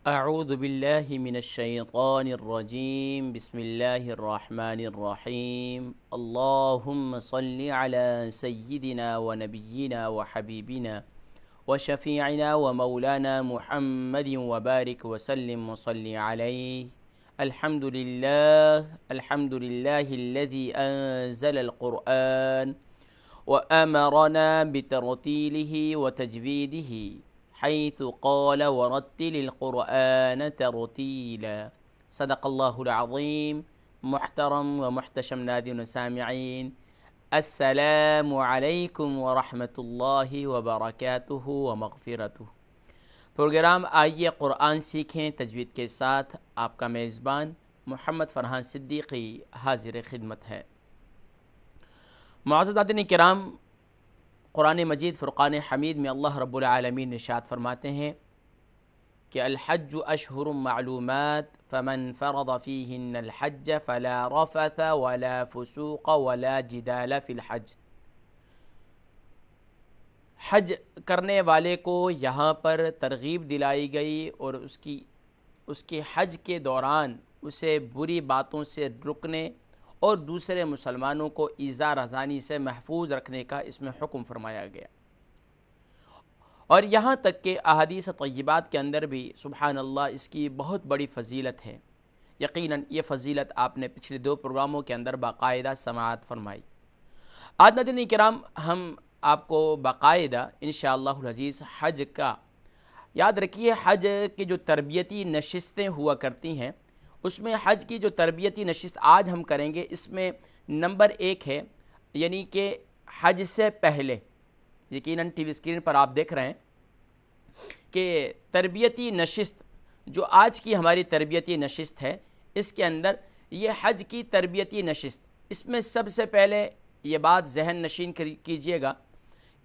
اعوذ باللہ من الشیطان الرجیم بسم اللہ الرحمن الرحیم اللہم صل علی سیدنا و نبینا و حبیبنا و شفیعنا و مولانا محمد و بارک وسلم و صلی علیہ الحمد للہ الذی انزل القرآن وأمرنا بترتيله وتجويده حيث قال ورتل القرآن ترتيلا صدق الله العظيم. محترم ومحتشم ناظرین و سامعین، السلام علیکم ورحمۃ اللہ وبرکاتہ ومغفرتہ. پروگرام آئیے قرآن سیکھیں تجوید کے ساتھ آپ کا میزبان محمد فرحان صدیقی حاضر خدمت ہے. معزز ناظرین کرام، قرآن مجید فرقان حمید میں اللہ رب العالمین ارشاد فرماتے ہیں کہ الحج اشہر معلومات فمن فرض فیہن الحج فلا رفث ولا فسوق ولا جدال فی الحج. حج کرنے والے کو یہاں پر ترغیب دلائی گئی اور اس کے حج کے دوران اسے بری باتوں سے رکنے اور دوسرے مسلمانوں کو ایذا رسانی سے محفوظ رکھنے کا اس میں حکم فرمایا گیا. اور یہاں تک کہ احادیث طیبات کے اندر بھی سبحان اللہ اس کی بہت بڑی فضیلت ہے. یقیناً یہ فضیلت آپ نے پچھلے 2 پروگراموں کے اندر باقاعدہ سماعت فرمائی. آج ناظرین کرام ہم آپ کو باقاعدہ انشاءاللہ العزیز حج کا، یاد رکھیے حج کی جو تربیتی نشستیں ہوا کرتی ہیں اس میں حج کی جو تربیتی نشست آج ہم کریں گے اس میں نمبر 1 ہے، یعنی کہ حج سے پہلے. یقیناً ٹی وی اسکرین پر آپ دیکھ رہے ہیں کہ تربیتی نشست جو آج کی ہماری تربیتی نشست ہے اس کے اندر یہ حج کی تربیتی نشست، اس میں سب سے پہلے یہ بات ذہن نشین کیجئے گا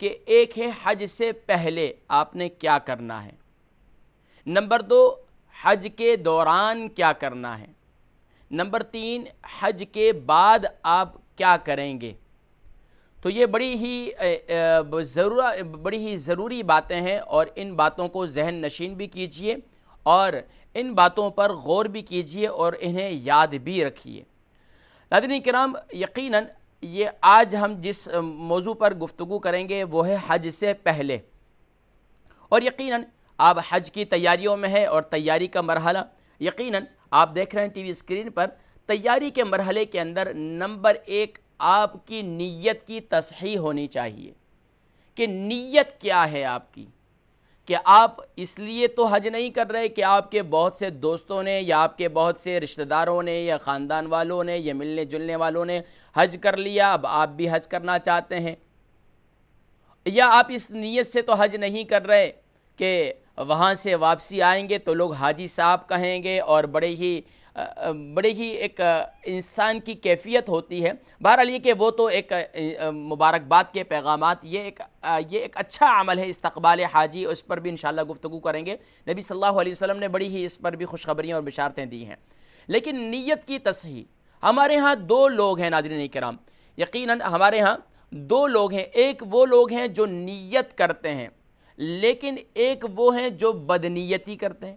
کہ ایک ہے حج سے پہلے آپ نے کیا کرنا ہے، نمبر 2 حج کے دوران کیا کرنا ہے، نمبر 3 حج کے بعد آپ کیا کریں گے. تو یہ بڑی ہی ضروری باتیں ہیں اور ان باتوں کو ذہن نشین بھی کیجئے اور ان باتوں پر غور بھی کیجئے اور انہیں یاد بھی رکھیے. ناظرین کرام، یقیناً یہ آج ہم جس موضوع پر گفتگو کریں گے وہ ہے حج سے پہلے. اور یقیناً آپ حج کی تیاریوں میں ہے اور تیاری کا مرحلہ، یقیناً آپ دیکھ رہے ہیں ٹی وی اسکرین پر، تیاری کے مرحلے کے اندر نمبر 1 آپ کی نیت کی تصحیح ہونی چاہیے کہ نیت کیا ہے آپ کی، کہ آپ اس لیے تو حج نہیں کر رہے کہ آپ کے بہت سے دوستوں نے یا آپ کے بہت سے رشتہ داروں نے یا خاندان والوں نے یا ملنے جلنے والوں نے حج کر لیا اب آپ بھی حج کرنا چاہتے ہیں، یا آپ اس نیت سے تو حج نہیں کر رہے کہ وہاں سے واپسی آئیں گے تو لوگ حاجی صاحب کہیں گے اور بڑے ہی ایک انسان کی کیفیت ہوتی ہے. بہرحال یہ کہ وہ تو ایک مبارکباد کے پیغامات، یہ ایک اچھا عمل ہے استقبال حاجی، اس پر بھی انشاءاللہ گفتگو کریں گے. نبی صلی اللہ علیہ وسلم نے بڑی ہی اس پر بھی خوشخبریاں اور بشارتیں دی ہیں. لیکن نیت کی تصحیح، ہمارے ہاں 2 لوگ ہیں ناظرین کرام، یقیناً ہمارے ہاں 2 لوگ ہیں. ایک وہ لوگ ہیں جو نیت کرتے ہیں لیکن ایک وہ ہیں جو بدنیتی کرتے ہیں.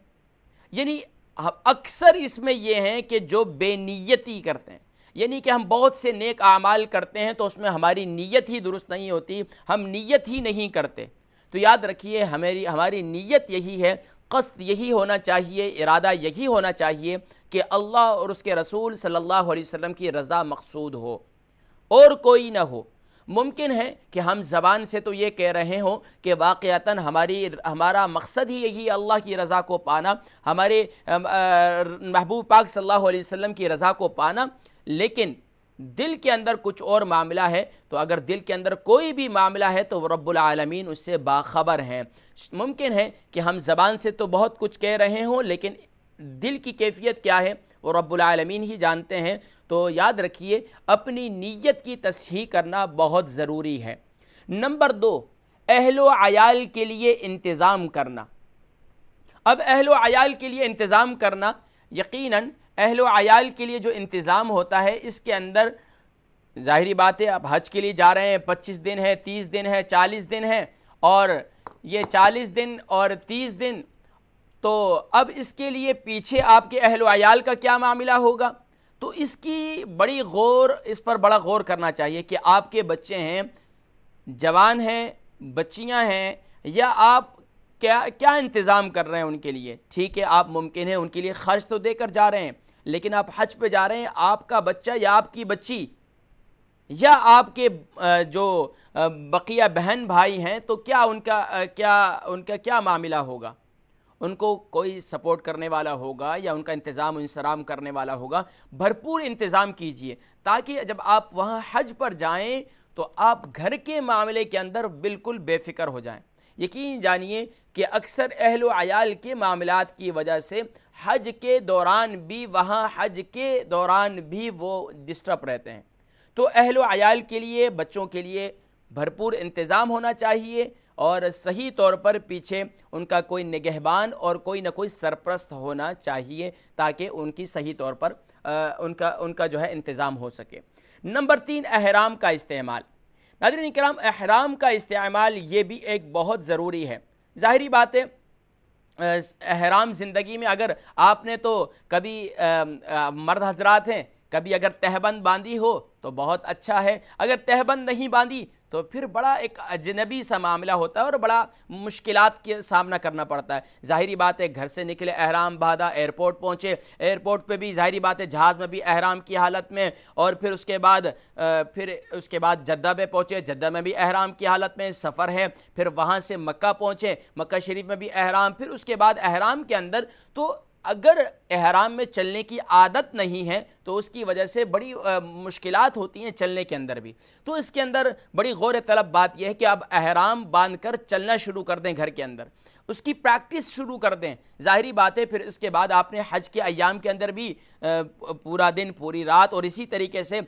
یعنی اکثر اس میں یہ ہیں کہ جو بے نیتی کرتے ہیں، یعنی کہ ہم بہت سے نیک اعمال کرتے ہیں تو اس میں ہماری نیت ہی درست نہیں ہوتی، ہم نیت ہی نہیں کرتے. تو یاد رکھیے ہماری نیت یہی ہے، قصد یہی ہونا چاہیے، ارادہ یہی ہونا چاہیے کہ اللہ اور اس کے رسول صلی اللہ علیہ وسلم کی رضا مقصود ہو اور کوئی نہ ہو. ممکن ہے کہ ہم زبان سے تو یہ کہہ رہے ہوں کہ واقعتاً ہمارا مقصد ہی یہی اللہ کی رضا کو پانا، ہمارے محبوب پاک صلی اللہ علیہ وسلم کی رضا کو پانا، لیکن دل کے اندر کچھ اور معاملہ ہے. تو اگر دل کے اندر کوئی بھی معاملہ ہے تو وہ رب العالمین اس سے باخبر ہیں. ممکن ہے کہ ہم زبان سے تو بہت کچھ کہہ رہے ہوں لیکن دل کی کیفیت کیا ہے وہ رب العالمین ہی جانتے ہیں. تو یاد رکھیے اپنی نیت کی تصحیح کرنا بہت ضروری ہے. نمبر 2 اہل و عیال کے لیے انتظام کرنا. اب اہل و عیال کے لیے انتظام کرنا، یقیناً اہل و عیال کے لیے جو انتظام ہوتا ہے اس کے اندر ظاہری بات ہے آپ حج کے لیے جا رہے ہیں، 25 دن ہے، 30 دن ہے، 40 دن ہے، اور یہ 40 دن اور 30 دن تو اب اس کے لیے پیچھے آپ کے اہل و عیال کا کیا معاملہ ہوگا؟ تو اس کی اس پر بڑا غور کرنا چاہیے کہ آپ کے بچے ہیں، جوان ہیں، بچیاں ہیں، یا آپ کیا انتظام کر رہے ہیں ان کے لیے؟ ٹھیک ہے، آپ ممکن ہے ان کے لیے خرچ تو دے کر جا رہے ہیں، لیکن آپ حج پہ جا رہے ہیں، آپ کا بچہ یا آپ کی بچی یا آپ کے جو بقیہ بہن بھائی ہیں، تو کیا ان کا کیا معاملہ ہوگا؟ ان کو کوئی سپورٹ کرنے والا ہوگا یا ان کا انتظام و انصرام کرنے والا ہوگا؟ بھرپور انتظام کیجئے تاکہ جب آپ وہاں حج پر جائیں تو آپ گھر کے معاملے کے اندر بالکل بے فکر ہو جائیں۔ یقین جانیے کہ اکثر اہل و عیال کے معاملات کی وجہ سے حج کے دوران بھی وہ ڈسٹرب رہتے ہیں۔ تو اہل و عیال کے لیے، بچوں کے لیے بھرپور انتظام ہونا چاہیے، اور صحیح طور پر پیچھے ان کا کوئی نگہبان اور کوئی نہ کوئی سرپرست ہونا چاہیے تاکہ ان کی صحیح طور پر ان کا جو ہے انتظام ہو سکے۔ نمبر 3، احرام کا استعمال۔ ناظرین کرام، احرام کا استعمال یہ بھی ایک بہت ضروری ہے۔ ظاہری بات ہے، احرام زندگی میں اگر آپ نے تو کبھی مرد حضرات ہیں، کبھی اگر تہبند باندھی ہو تو بہت اچھا ہے، اگر تہبند نہیں باندھی تو پھر بڑا ایک اجنبی سا معاملہ ہوتا ہے اور بڑا مشکلات کے سامنا کرنا پڑتا ہے۔ ظاہری بات ہے، گھر سے نکلے احرام باندھا، ایئرپورٹ پہنچے، ایئرپورٹ پہ بھی ظاہری بات ہے جہاز میں بھی احرام کی حالت میں، اور پھر اس کے بعد جدہ پہ پہنچے، جدہ میں بھی احرام کی حالت میں سفر ہے، پھر وہاں سے مکہ پہنچے، مکہ شریف میں بھی احرام، پھر اس کے بعد احرام کے اندر تو اگر احرام میں چلنے کی عادت نہیں ہے تو اس کی وجہ سے بڑی مشکلات ہوتی ہیں چلنے کے اندر بھی۔ تو اس کے اندر بڑی غور طلب بات یہ ہے کہ اب احرام باندھ کر چلنا شروع کر دیں، گھر کے اندر اس کی پریکٹس شروع کر دیں۔ ظاہری بات ہے پھر اس کے بعد آپ نے حج کے ایام کے اندر بھی پورا دن، پوری رات اور اسی طریقے سے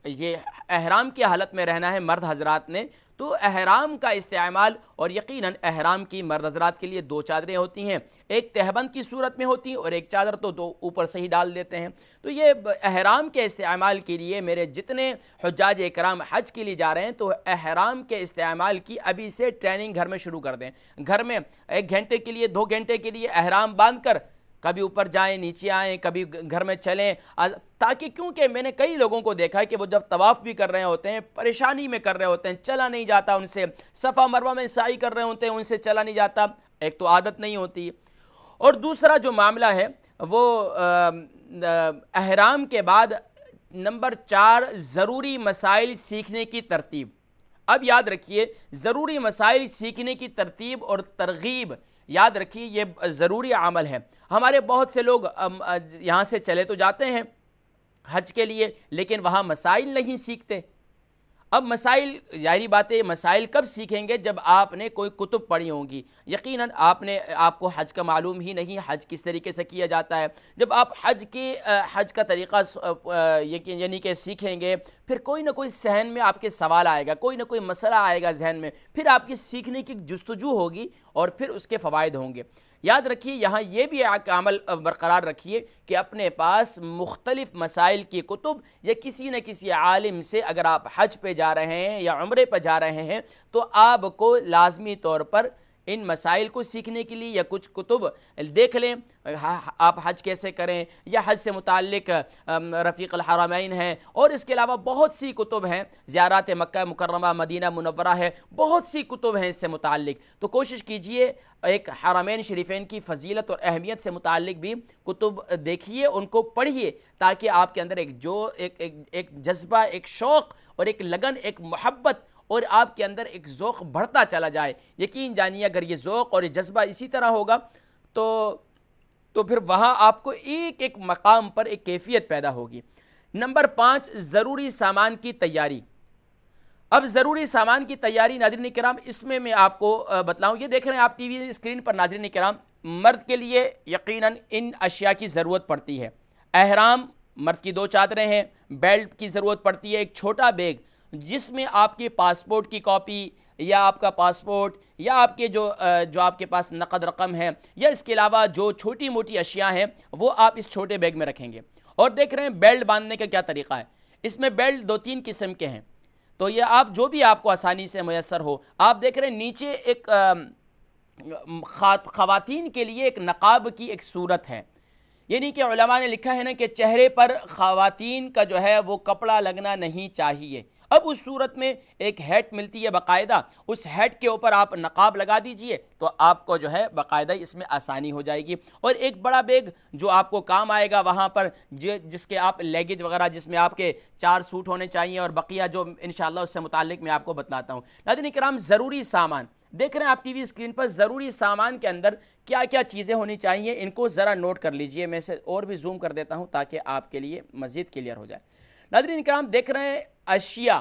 یہ احرام کی حالت میں رہنا ہے مرد حضرات نے، تو احرام کا استعمال، اور یقیناً احرام کی مرد حضرات کے لیے 2 چادریں ہوتی ہیں، ایک تہبند کی صورت میں ہوتی ہیں اور ایک چادر تو 2 اوپر سے ہی ڈال دیتے ہیں۔ تو یہ احرام کے استعمال کے لیے میرے جتنے حجاج اکرام حج کے لیے جا رہے ہیں تو احرام کے استعمال کی ابھی سے ٹریننگ گھر میں شروع کر دیں۔ گھر میں 1 گھنٹے کے لیے، 2 گھنٹے کے لیے احرام باندھ کر کبھی اوپر جائیں، نیچے آئیں، کبھی گھر میں چلیں، تاکہ کیونکہ میں نے کئی لوگوں کو دیکھا ہے کہ وہ جب طواف بھی کر رہے ہوتے ہیں، پریشانی میں کر رہے ہوتے ہیں، چلا نہیں جاتا ان سے، صفا مروہ میں سعی کر رہے ہوتے ہیں، ان سے چلا نہیں جاتا، ایک تو عادت نہیں ہوتی، اور دوسرا جو معاملہ ہے وہ احرام کے بعد نمبر 4، ضروری مسائل سیکھنے کی ترتیب۔ اب یاد رکھیے، ضروری مسائل سیکھنے کی ترتیب اور ترغیب، یاد رکھیے یہ ضروری عمل ہے۔ ہمارے بہت سے لوگ یہاں سے چلے تو جاتے ہیں حج کے لیے، لیکن وہاں مسائل نہیں سیکھتے۔ اب مسائل، ظاہری بات ہے مسائل کب سیکھیں گے؟ جب آپ نے کوئی کتب پڑھی ہوں گی۔ یقیناً آپ کو حج کا معلوم ہی نہیں، حج کس طریقے سے کیا جاتا ہے۔ جب آپ حج کا طریقہ یعنی کہ سیکھیں گے، پھر کوئی نہ کوئی ذہن میں آپ کے سوال آئے گا، کوئی نہ کوئی مسئلہ آئے گا ذہن میں، پھر آپ کی سیکھنے کی جستجو ہوگی اور پھر اس کے فوائد ہوں گے۔ یاد رکھیے، یہاں یہ بھی عمل برقرار رکھیے کہ اپنے پاس مختلف مسائل کی کتب یا کسی نہ کسی عالم سے، اگر آپ حج پہ جا رہے ہیں یا عمرے پہ جا رہے ہیں تو آپ کو لازمی طور پر ان مسائل کو سیکھنے کے لیے یا کچھ کتب دیکھ لیں۔ آپ حج کیسے کریں، یا حج سے متعلق رفیق الحرمین ہیں، اور اس کے علاوہ بہت سی کتب ہیں، زیارات مکہ مکرمہ، مدینہ منورہ ہے، بہت سی کتب ہیں اس سے متعلق۔ تو کوشش کیجئے ایک حرمین شریفین کی فضیلت اور اہمیت سے متعلق بھی کتب دیکھیے، ان کو پڑھیے، تاکہ آپ کے اندر ایک جذبہ، ایک شوق اور ایک لگن، ایک محبت، اور آپ کے اندر ایک ذوق بڑھتا چلا جائے۔ یقین جانیے اگر یہ ذوق اور یہ جذبہ اسی طرح ہوگا تو پھر وہاں آپ کو ایک ایک مقام پر ایک کیفیت پیدا ہوگی۔ نمبر 5، ضروری سامان کی تیاری۔ اب ضروری سامان کی تیاری ناظرین کرام، اس میں آپ کو بتلاؤں، یہ دیکھ رہے ہیں آپ ٹی وی اسکرین پر ناظرین کرام، مرد کے لیے یقیناً ان اشیاء کی ضرورت پڑتی ہے۔ احرام، مرد کی 2 چادریں ہیں، بیلٹ کی ضرورت پڑتی ہے، ایک چھوٹا بیگ جس میں آپ کے پاسپورٹ کی کاپی، یا آپ کا پاسپورٹ، یا آپ کے جو آپ کے پاس نقد رقم ہے، یا اس کے علاوہ جو چھوٹی موٹی اشیاء ہیں وہ آپ اس چھوٹے بیگ میں رکھیں گے۔ اور دیکھ رہے ہیں بیلٹ باندھنے کا کیا طریقہ ہے۔ اس میں بیلٹ 2-3 قسم کے ہیں، تو یہ جو بھی آپ کو آسانی سے میسر ہو۔ آپ دیکھ رہے ہیں نیچے ایک خواتین کے لیے ایک نقاب کی ایک صورت ہے، یعنی کہ علماء نے لکھا ہے نا کہ چہرے پر خواتین کا جو ہے وہ کپڑا لگنا نہیں چاہیے۔ اب اس صورت میں ایک ہیٹ ملتی ہے باقاعدہ، اس ہیٹ کے اوپر آپ نقاب لگا دیجئے تو آپ کو جو ہے باقاعدہ اس میں آسانی ہو جائے گی۔ اور ایک بڑا بیگ جو آپ کو کام آئے گا وہاں پر، جس کے آپ لیگیج وغیرہ، جس میں آپ کے 4 سوٹ ہونے چاہیے، اور بقیہ جو انشاءاللہ اس سے متعلق میں آپ کو بتلاتا ہوں۔ ناظرین کرام، ضروری سامان دیکھ رہے ہیں آپ ٹی وی اسکرین پر، ضروری سامان کے اندر کیا کیا چیزیں ہونی چاہیے ان کو ذرا نوٹ کر لیجئے۔ میں اسے اور بھی زوم کر دیتا ہوں تاکہ آپ کے لیے مزید کلیئر ہو جائے۔ ناظرین کرام دیکھ رہے ہیں اشیاء،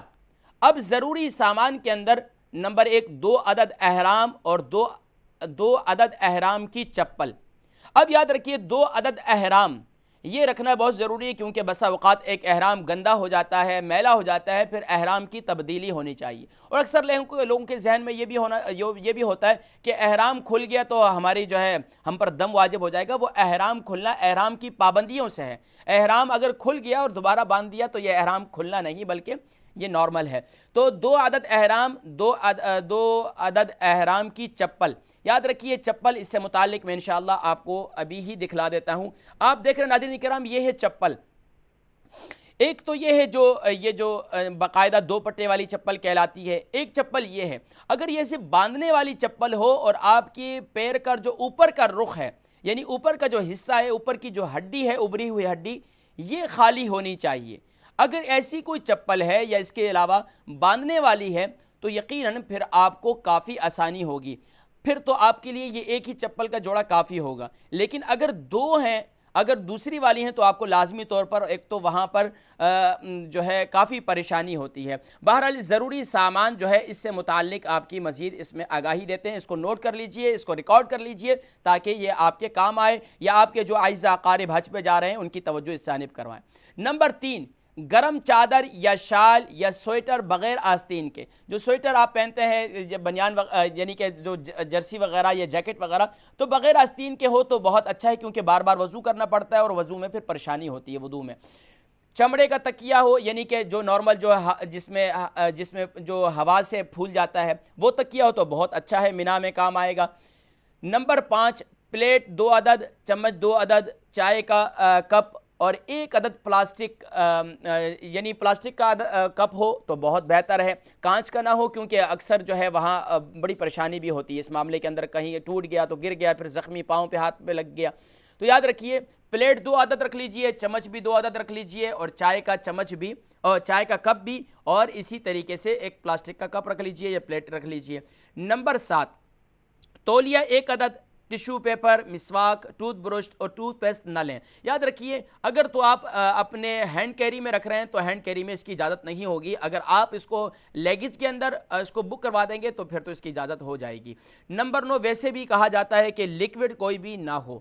اب ضروری سامان کے اندر نمبر 1 2 عدد احرام اور دو عدد احرام کی چپل۔ اب یاد رکھیے 2 عدد احرام یہ رکھنا بہت ضروری ہے، کیونکہ بسا اوقات ایک احرام گندا ہو جاتا ہے، میلا ہو جاتا ہے، پھر احرام کی تبدیلی ہونی چاہیے۔ اور اکثر لوگوں کے ذہن میں یہ بھی ہوتا ہے کہ احرام کھل گیا تو ہماری جو ہے ہم پر دم واجب ہو جائے گا۔ وہ احرام کھلنا احرام کی پابندیوں سے ہے۔ احرام اگر کھل گیا اور دوبارہ باندھ دیا تو یہ احرام کھلنا نہیں بلکہ یہ نارمل ہے۔ تو 2 عدد احرام، 2 عدد احرام کی چپل یاد رکھیے۔ چپل اس سے متعلق میں انشاءاللہ آپ کو ابھی ہی دکھلا دیتا ہوں۔ آپ دیکھ رہے ہیں ناظرین کرام، یہ ہے چپل۔ ایک تو یہ ہے جو باقاعدہ 2 پٹے والی چپل کہلاتی ہے۔ ایک چپل یہ ہے، اگر یہ صرف باندھنے والی چپل ہو اور آپ کے پیر کا جو اوپر کا رخ ہے، یعنی اوپر کا جو حصہ ہے، اوپر کی جو ہڈی ہے، ابری ہوئی ہڈی، یہ خالی ہونی چاہیے۔ اگر ایسی کوئی چپل ہے یا اس کے علاوہ باندھنے والی ہے تو یقیناً پھر آپ کو کافی آسانی ہوگی، پھر تو آپ کے لیے یہ ایک ہی چپل کا جوڑا کافی ہوگا۔ لیکن اگر 2 ہیں، اگر دوسری والی ہیں تو آپ کو لازمی طور پر ایک تو وہاں پر جو ہے کافی پریشانی ہوتی ہے۔ بہرحال ضروری سامان جو ہے اس سے متعلق آپ کی مزید اس میں آگاہی دیتے ہیں، اس کو نوٹ کر لیجئے، اس کو ریکارڈ کر لیجئے تاکہ یہ آپ کے کام آئے، یا آپ کے جو اعزاء اقارب حج پہ جا رہے ہیں ان کی توجہ اس جانب کروائیں۔ نمبر 3، گرم چادر یا شال یا سویٹر بغیر آستین کے۔ جو سویٹر آپ پہنتے ہیں بنیان یعنی کہ جو جرسی وغیرہ یا جیکٹ وغیرہ، تو بغیر آستین کے ہو تو بہت اچھا ہے، کیونکہ بار بار وضو کرنا پڑتا ہے اور وضو میں پھر پریشانی ہوتی ہے وضو میں۔ چمڑے کا تکیہ ہو، یعنی کہ جو نارمل جو جس میں جو ہوا سے پھول جاتا ہے وہ تکیہ ہو تو بہت اچھا ہے، مینا میں کام آئے گا۔ نمبر 5، پلیٹ 2 عدد، چمچ 2 عدد، چائے کا کپ اور 1 عدد پلاسٹک، یعنی پلاسٹک کا کپ ہو تو بہت بہتر ہے، کانچ کا نہ ہو، کیونکہ اکثر جو ہے وہاں بڑی پریشانی بھی ہوتی ہے اس معاملے کے اندر، کہیں ٹوٹ گیا تو گر گیا، پھر زخمی پاؤں پہ ہاتھ پہ لگ گیا۔ تو یاد رکھیے پلیٹ 2 عدد رکھ لیجئے، چمچ بھی 2 عدد رکھ لیجئے، اور چائے کا چمچ بھی اور چائے کا کپ بھی، اور اسی طریقے سے ایک پلاسٹک کا کپ رکھ لیجئے یا پلیٹ رکھ لیجئے۔ نمبر 7، تولیہ 1 عدد، ٹشو پیپر، مسواک، ٹوتھ برش اور ٹوتھ پیسٹ نہ لیں۔ یاد رکھیے اگر تو آپ اپنے ہینڈ کیری میں رکھ رہے ہیں تو ہینڈ کیری میں اس کی اجازت نہیں ہوگی، اگر آپ اس کو لیگیج کے اندر اس کو بک کروا دیں گے تو پھر تو اس کی اجازت ہو جائے گی۔ نمبر 9، ویسے بھی کہا جاتا ہے کہ لیکوڈ کوئی بھی نہ ہو۔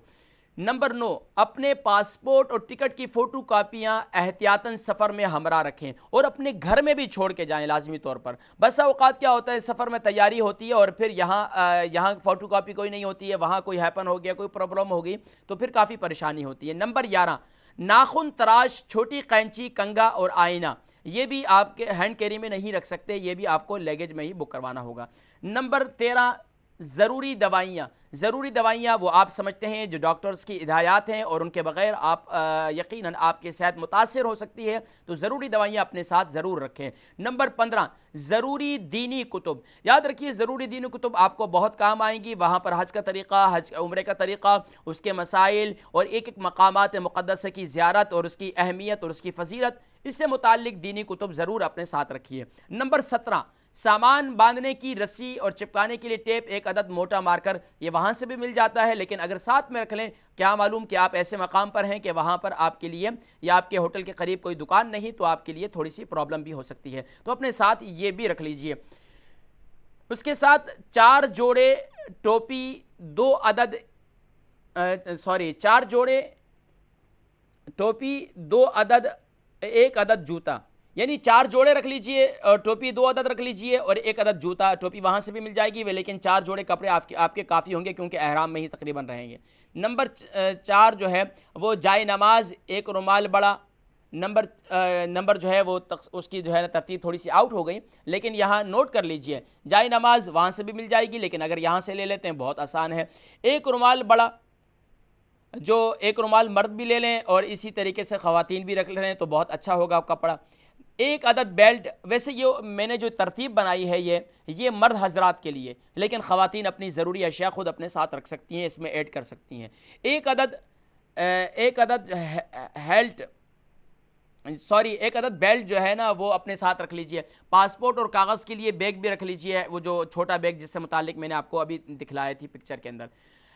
نمبر 9، اپنے پاسپورٹ اور ٹکٹ کی فوٹو کاپیاں احتیاطاً سفر میں ہمراہ رکھیں اور اپنے گھر میں بھی چھوڑ کے جائیں لازمی طور پر۔ بسا اوقات کیا ہوتا ہے سفر میں تیاری ہوتی ہے اور پھر یہاں فوٹو کاپی کوئی نہیں ہوتی ہے، وہاں کوئی ہیپن ہو گیا، کوئی پرابلم ہوگی تو پھر کافی پریشانی ہوتی ہے۔ نمبر 11، ناخن تراش، چھوٹی قینچی، کنگھا اور آئینہ، یہ بھی آپ کے ہینڈ کیری میں نہیں رکھ سکتے، یہ بھی آپ کو لیگیج میں ہی بک کروانا ہوگا۔ نمبر 13، ضروری دوائیاں۔ ضروری دوائیاں وہ آپ سمجھتے ہیں جو ڈاکٹرز کی ہدایات ہیں اور ان کے بغیر آپ یقیناً آپ کی صحت متاثر ہو سکتی ہے، تو ضروری دوائیاں اپنے ساتھ ضرور رکھیں۔ نمبر 15، ضروری دینی کتب۔ یاد رکھیے ضروری دینی کتب آپ کو بہت کام آئیں گی، وہاں پر حج کا طریقہ، عمرے کا طریقہ، اس کے مسائل اور ایک مقامات مقدسہ کی زیارت اور اس کی اہمیت اور اس کی فضیلت، اس سے متعلق دینی کتب ضرور اپنے ساتھ رکھیے۔ نمبر 17، سامان باندھنے کی رسی اور چپکانے کے لیے ٹیپ 1 عدد موٹا مارکر، یہ وہاں سے بھی مل جاتا ہے، لیکن اگر ساتھ میں رکھ لیں، کیا معلوم کہ آپ ایسے مقام پر ہیں کہ وہاں پر آپ کے لیے یا آپ کے ہوٹل کے قریب کوئی دکان نہیں، تو آپ کے لیے تھوڑی سی پرابلم بھی ہو سکتی ہے، تو اپنے ساتھ یہ بھی رکھ لیجئے۔ اس کے ساتھ 4 جوڑے ٹوپی، 2 عدد 4 جوڑے ٹوپی، 2 عدد 1 عدد جوتا، یعنی 4 جوڑے رکھ لیجئے، ٹوپی 2 عدد رکھ لیجئے اور 1 عدد جوتا۔ ٹوپی وہاں سے بھی مل جائے گی لیکن 4 جوڑے کپڑے آپ کے کافی ہوں گے، کیونکہ احرام میں ہی تقریباً رہیں گے۔ نمبر 4 جو ہے وہ جائے نماز، 1 رومال بڑا، نمبر جو ہے وہ اس کی جو ہے نا ترتیب تھوڑی سی آؤٹ ہو گئی، لیکن یہاں نوٹ کر لیجئے جائے نماز وہاں سے بھی مل جائے گی، لیکن اگر یہاں سے لے لیتے ہیں بہت آسان ہے۔ ایک رومال بڑا، جو ایک رومال مرد بھی لے لیں اور اسی طریقے سے خواتین بھی رکھ لیں تو بہت اچھا ہوگا کپڑا۔ ایک عدد بیلٹ، ویسے یہ میں نے جو ترتیب بنائی ہے یہ مرد حضرات کے لیے، لیکن خواتین اپنی ضروری اشیاء خود اپنے ساتھ رکھ سکتی ہیں، اس میں ایڈ کر سکتی ہیں۔ ایک عدد ایک عدد بیلٹ جو ہے نا وہ اپنے ساتھ رکھ لیجئے۔ پاسپورٹ اور کاغذ کے لیے بیگ بھی رکھ لیجئے، وہ جو چھوٹا بیگ جس سے متعلق میں نے آپ کو ابھی دکھلائی تھی پکچر کے اندر۔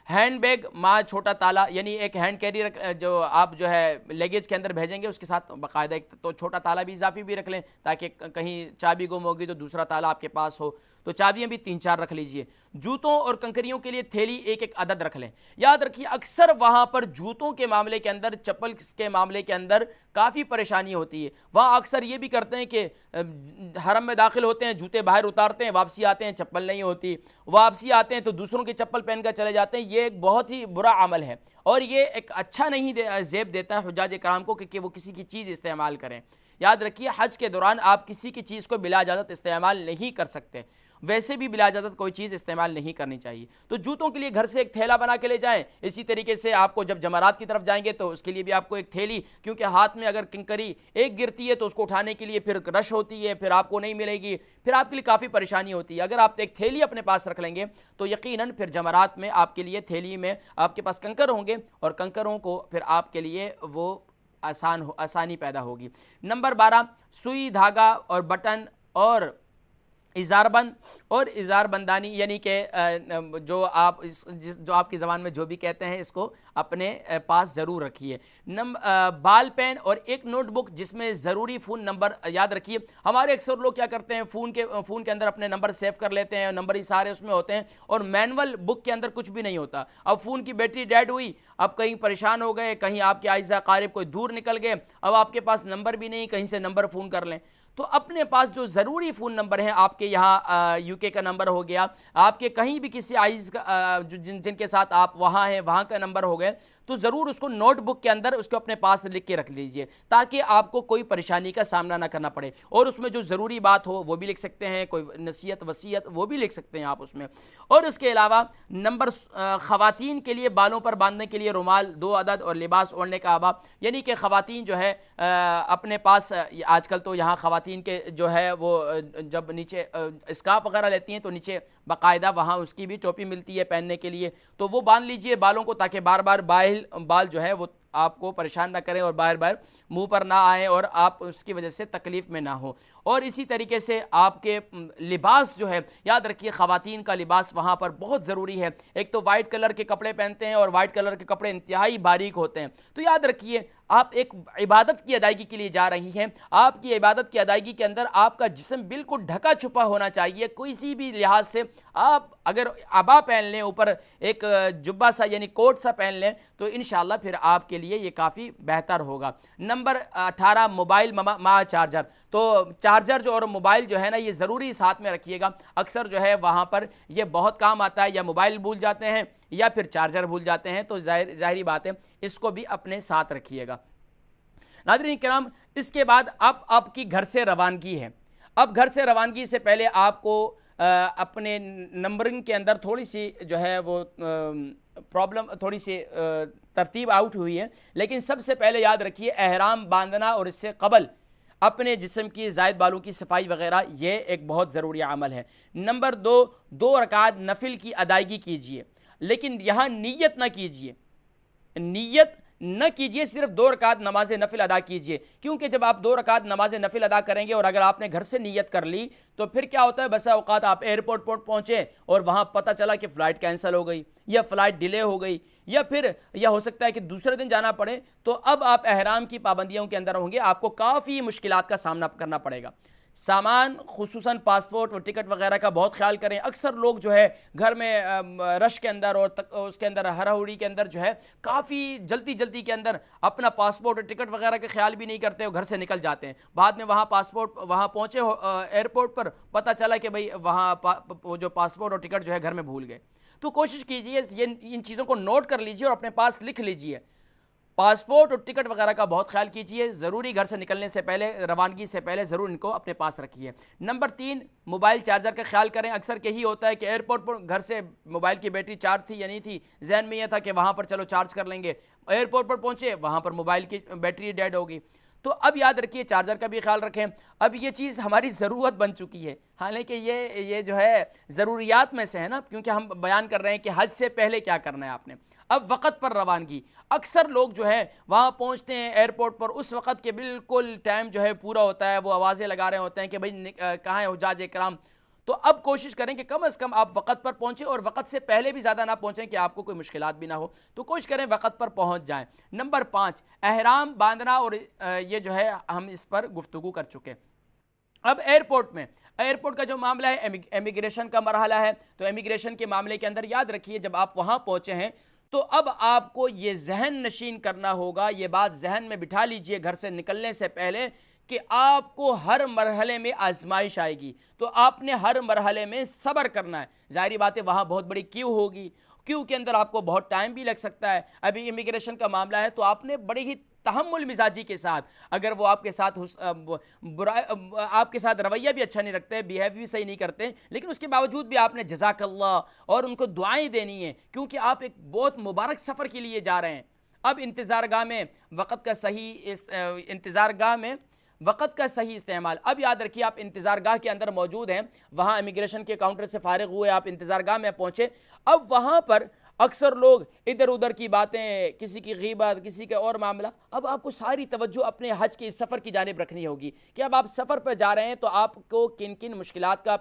ہینڈ بیگ ماں چھوٹا تالا، یعنی ایک ہینڈ کیری جو آپ جو ہے لیگیج کے اندر بھیجیں گے اس کے ساتھ باقاعدہ ایک تو چھوٹا تالا بھی اضافی بھی رکھ لیں، تاکہ کہیں چابی گم ہوگی تو دوسرا تالا آپ کے پاس ہو، تو چابیاں بھی 3-4 رکھ لیجئے۔ جوتوں اور کنکریوں کے لیے تھیلی ایک عدد رکھ لیں۔ یاد رکھیے اکثر وہاں پر جوتوں کے معاملے کے اندر، چپل کے معاملے کے اندر کافی پریشانی ہوتی ہے۔ وہاں اکثر یہ بھی کرتے ہیں کہ حرم میں داخل ہوتے ہیں، جوتے باہر اتارتے ہیں، واپسی آتے ہیں چپل نہیں ہوتی، واپسی آتے ہیں تو دوسروں کی چپل پہن کر چلے جاتے ہیں۔ یہ ایک بہت ہی برا عمل ہے اور یہ ایک اچھا نہیں زیب دیتا ہے حجاج کرام کو کہ وہ کسی کی چیز استعمال کریں۔ یاد رکھیے حج کے دوران آپ کسی کی چیز کو بلا اجازت استعمال نہیں کر سکتے، ویسے بھی بلا اجازت کوئی چیز استعمال نہیں کرنی چاہیے۔ تو جوتوں کے لیے گھر سے ایک تھیلا بنا کے لے جائیں۔ اسی طریقے سے آپ کو جب جمرات کی طرف جائیں گے تو اس کے لیے بھی آپ کو ایک تھیلی، کیونکہ ہاتھ میں اگر کنکری ایک گرتی ہے تو اس کو اٹھانے کے لیے پھر رش ہوتی ہے، پھر آپ کو نہیں ملے گی، پھر آپ کے لیے کافی پریشانی ہوتی ہے۔ اگر آپ ایک تھیلی اپنے پاس رکھ لیں گے تو یقیناً پھر جمرات میں آپ کے لیے تھیلی میں آپ کے پاس کنکر ہوں گے اور کنکروں کو پھر آپ کے لیے وہ آسانی پیدا ہوگی۔ نمبر 12، سوئی، دھاگا اور بٹن اور اظہار بند اور اظہار بندانی، یعنی کہ جو آپ کی زبان میں جو بھی کہتے ہیں اس کو اپنے پاس ضرور رکھیے۔ بال پین اور ایک نوٹ بک جس میں ضروری فون نمبر یاد رکھیے۔ ہمارے اکثر لوگ کیا کرتے ہیں فون کے اندر اپنے نمبر سیو کر لیتے ہیں، نمبر ہی سارے اس میں ہوتے ہیں اور مینول بک کے اندر کچھ بھی نہیں ہوتا۔ اب فون کی بیٹری ڈیڈ ہوئی، اب کہیں پریشان ہو گئے، کہیں آپ کے اعزا اقارب کوئی دور نکل گئے، اب آپ کے پاس نمبر بھی نہیں، کہیں سے نمبر فون کر لیں، تو اپنے پاس جو ضروری فون نمبر ہیں، آپ کے یہاں یو کے کا نمبر ہو گیا، آپ کے کہیں بھی کسی عزیز کا جن کے ساتھ آپ وہاں ہیں وہاں کا نمبر ہو گئے، تو ضرور اس کو نوٹ بک کے اندر اس کو اپنے پاس لکھ کے رکھ لیجئے تاکہ آپ کو کوئی پریشانی کا سامنا نہ کرنا پڑے۔ اور اس میں جو ضروری بات ہو وہ بھی لکھ سکتے ہیں، کوئی نصیحت وصیت وہ بھی لکھ سکتے ہیں آپ اس میں۔ اور اس کے علاوہ نمبر خواتین کے لیے بالوں پر باندھنے کے لیے رومال 2 عدد اور لباس اوڑھنے کا آبا، یعنی کہ خواتین جو ہے اپنے پاس آج کل تو یہاں خواتین کے جو ہے وہ جب نیچے اسکارف وغیرہ لیتی ہیں تو نیچے باقاعدہ وہاں اس کی بھی ٹوپی ملتی ہے پہننے کے لیے، تو وہ باندھ لیجئے بالوں کو تاکہ بار بار بال جو ہے وہ آپ کو پریشان نہ کریں اور بار بار منہ پر نہ آئیں اور آپ اس کی وجہ سے تکلیف میں نہ ہو۔ اور اسی طریقے سے آپ کے لباس جو ہے، یاد رکھیے خواتین کا لباس وہاں پر بہت ضروری ہے۔ ایک تو وائٹ کلر کے کپڑے پہنتے ہیں اور وائٹ کلر کے کپڑے انتہائی باریک ہوتے ہیں، تو یاد رکھیے آپ ایک عبادت کی ادائیگی کے لیے جا رہی ہیں، آپ کی عبادت کی ادائیگی کے اندر آپ کا جسم بالکل ڈھکا چھپا ہونا چاہیے کسی بھی لحاظ سے۔ آپ اگر عبا پہن لیں، اوپر ایک جبہ سا یعنی کوٹ سا پہن لیں تو انشاءاللہ پھر آپ کے لیے یہ کافی بہتر ہوگا۔ نمبر 18، موبائل مع چارجر، تو چارجر جو اور موبائل جو ہے نا یہ ضروری ساتھ میں رکھیے گا۔ اکثر جو ہے وہاں پر یہ بہت کام آتا ہے، یا موبائل بھول جاتے ہیں یا پھر چارجر بھول جاتے ہیں، تو ظاہری بات ہے اس کو بھی اپنے ساتھ رکھیے گا۔ ناظرین کرام، اس کے بعد اب آپ کی گھر سے روانگی ہے۔ اب گھر سے روانگی سے پہلے آپ کو اپنے نمبرنگ کے اندر تھوڑی سی جو ہے وہ پرابلم، تھوڑی سی ترتیب آؤٹ ہوئی ہے، لیکن سب سے پہلے یاد رکھیے احرام باندھنا اور اس سے قبل اپنے جسم کی زائد بالوں کی صفائی وغیرہ یہ ایک بہت ضروری عمل ہے۔ نمبر 2 رکعت نفل کی ادائیگی کیجئے، لیکن یہاں نیت نہ کیجئے، نیت نہ کیجئے، صرف 2 رکعت نماز نفل ادا کیجئے، کیونکہ جب آپ 2 رکعت نماز نفل ادا کریں گے اور اگر آپ نے گھر سے نیت کر لی تو پھر کیا ہوتا ہے، بسا اوقات آپ ایئرپورٹ پہنچے اور وہاں پتہ چلا کہ فلائٹ کینسل ہو گئی یا فلائٹ ڈیلے ہو گئی، یا ہو سکتا ہے کہ دوسرے دن جانا پڑے، تو اب آپ احرام کی پابندیوں کے اندر ہوں گے، آپ کو کافی مشکلات کا سامنا کرنا پڑے گا۔ سامان خصوصاً پاسپورٹ اور ٹکٹ وغیرہ کا بہت خیال کریں۔ اکثر لوگ جو ہے گھر میں رش کے اندر اور اس کے اندر ہراہوری کے اندر جو ہے کافی جلدی کے اندر اپنا پاسپورٹ اور ٹکٹ وغیرہ کا خیال بھی نہیں کرتے اور گھر سے نکل جاتے ہیں، بعد میں وہاں پہنچے ایئرپورٹ پر پتہ چلا کہ بھئی وہاں وہ جو پاسپورٹ اور ٹکٹ جو ہے گھر میں بھول گئے۔ تو کوشش کیجئے ان چیزوں کو نوٹ کر لیجئے اور اپنے پاس لکھ لیجئے۔ پاسپورٹ اور ٹکٹ وغیرہ کا بہت خیال کیجئے، ضروری گھر سے نکلنے سے پہلے، روانگی سے پہلے ضرور ان کو اپنے پاس رکھیے۔ نمبر 3، موبائل چارجر کا خیال کریں۔ اکثر یہی ہوتا ہے کہ ایئرپورٹ پر گھر سے موبائل کی بیٹری چارج تھی یا نہیں تھی، ذہن میں یہ تھا کہ وہاں پر چلو چارج کر لیں گے، ایئرپورٹ پر پہنچے وہاں پر موبائل کی بیٹری ڈیڈ ہوگی۔ تو اب یاد رکھیے چارجر کا بھی خیال رکھیں۔ اب یہ چیز ہماری ضرورت بن چکی ہے، حالانکہ یہ جو ہے ضروریات میں سے ہے نا، کیونکہ ہم بیان کر رہے ہیں کہ حج سے پہلے کیا کرنا ہے آپ نے۔ اب وقت پر روانگی، اکثر لوگ جو ہے وہاں پہنچتے ہیں ایئرپورٹ پر اس وقت کے بالکل ٹائم جو ہے پورا ہوتا ہے، وہ آوازیں لگا رہے ہوتے ہیں کہ بھئی کہاں ہے حجاج اکرام۔ تو اب کوشش کریں کہ کم از کم آپ وقت پر پہنچیں، اور وقت سے پہلے بھی زیادہ نہ پہنچیں کہ آپ کو کوئی مشکلات بھی نہ ہو، تو کوشش کریں وقت پر پہنچ جائیں۔ نمبر 5، احرام باندھنا، اور یہ جو ہے ہم اس پر گفتگو کر چکے۔ اب ایئرپورٹ کا جو معاملہ ہے امیگریشن کا مرحلہ ہے، تو امیگریشن کے معاملے کے اندر یاد رکھیے جب آپ وہاں پہنچے ہیں تو اب آپ کو یہ ذہن نشین کرنا ہوگا، یہ بات ذہن میں بٹھا لیجئے گھر سے نکلنے سے پہلے کہ آپ کو ہر مرحلے میں آزمائش آئے گی، تو آپ نے ہر مرحلے میں صبر کرنا ہے۔ ظاہری بات ہے وہاں بہت بڑی کیو ہوگی، کیو کے اندر آپ کو بہت ٹائم بھی لگ سکتا ہے۔ ابھی امیگریشن کا معاملہ ہے تو آپ نے بڑی ہی تحمل مزاجی کے ساتھ، اگر وہ آپ کے ساتھ رویہ بھی اچھا نہیں رکھتے، بیہیو بھی صحیح نہیں کرتے، لیکن اس کے باوجود بھی آپ نے جزاک اللہ اور ان کو دعائیں دینی ہیں، کیونکہ آپ ایک بہت مبارک سفر کے لیے جا رہے ہیں۔ اب انتظارگاہ میں وقت کا صحیح استعمال۔ اب یاد رکھیے آپ انتظارگاہ کے اندر موجود ہیں، وہاں امیگریشن کے کاؤنٹر سے فارغ ہوئے، آپ انتظارگاہ میں پہنچے۔ اب وہاں پر اکثر لوگ ادھر ادھر کی باتیں، کسی کی غیبت، کسی کا اور معاملہ۔ اب آپ کو ساری توجہ اپنے حج کے اس سفر کی جانب رکھنی ہوگی کہ اب آپ سفر پہ جا رہے ہیں تو آپ کو کن کن مشکلات کا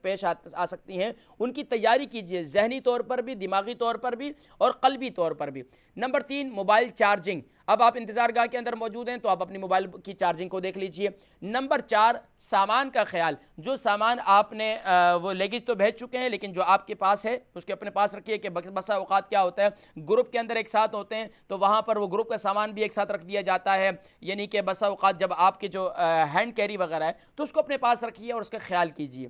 پیش آ سکتی ہیں، ان کی تیاری کیجئے، ذہنی طور پر بھی، دماغی طور پر بھی اور قلبی طور پر بھی۔ Number 3، mobile charging. اب آپ انتظارگاہ کے اندر موجود ہیں تو آپ اپنی موبائل کی چارجنگ کو دیکھ لیجئے۔ نمبر 4، سامان کا خیال۔ جو سامان آپ نے وہ لیگیج تو بھیج چکے ہیں، لیکن جو آپ کے پاس ہے اس کے اپنے پاس رکھیے، کہ بسا اوقات کیا ہوتا ہے گروپ کے اندر ایک ساتھ ہوتے ہیں تو وہاں پر وہ گروپ کا سامان بھی ایک ساتھ رکھ دیا جاتا ہے، یعنی کہ بسا اوقات جب آپ کے جو ہینڈ کیری وغیرہ ہے تو اس کو اپنے پاس رکھیے اور اس کا خیال کیجئے۔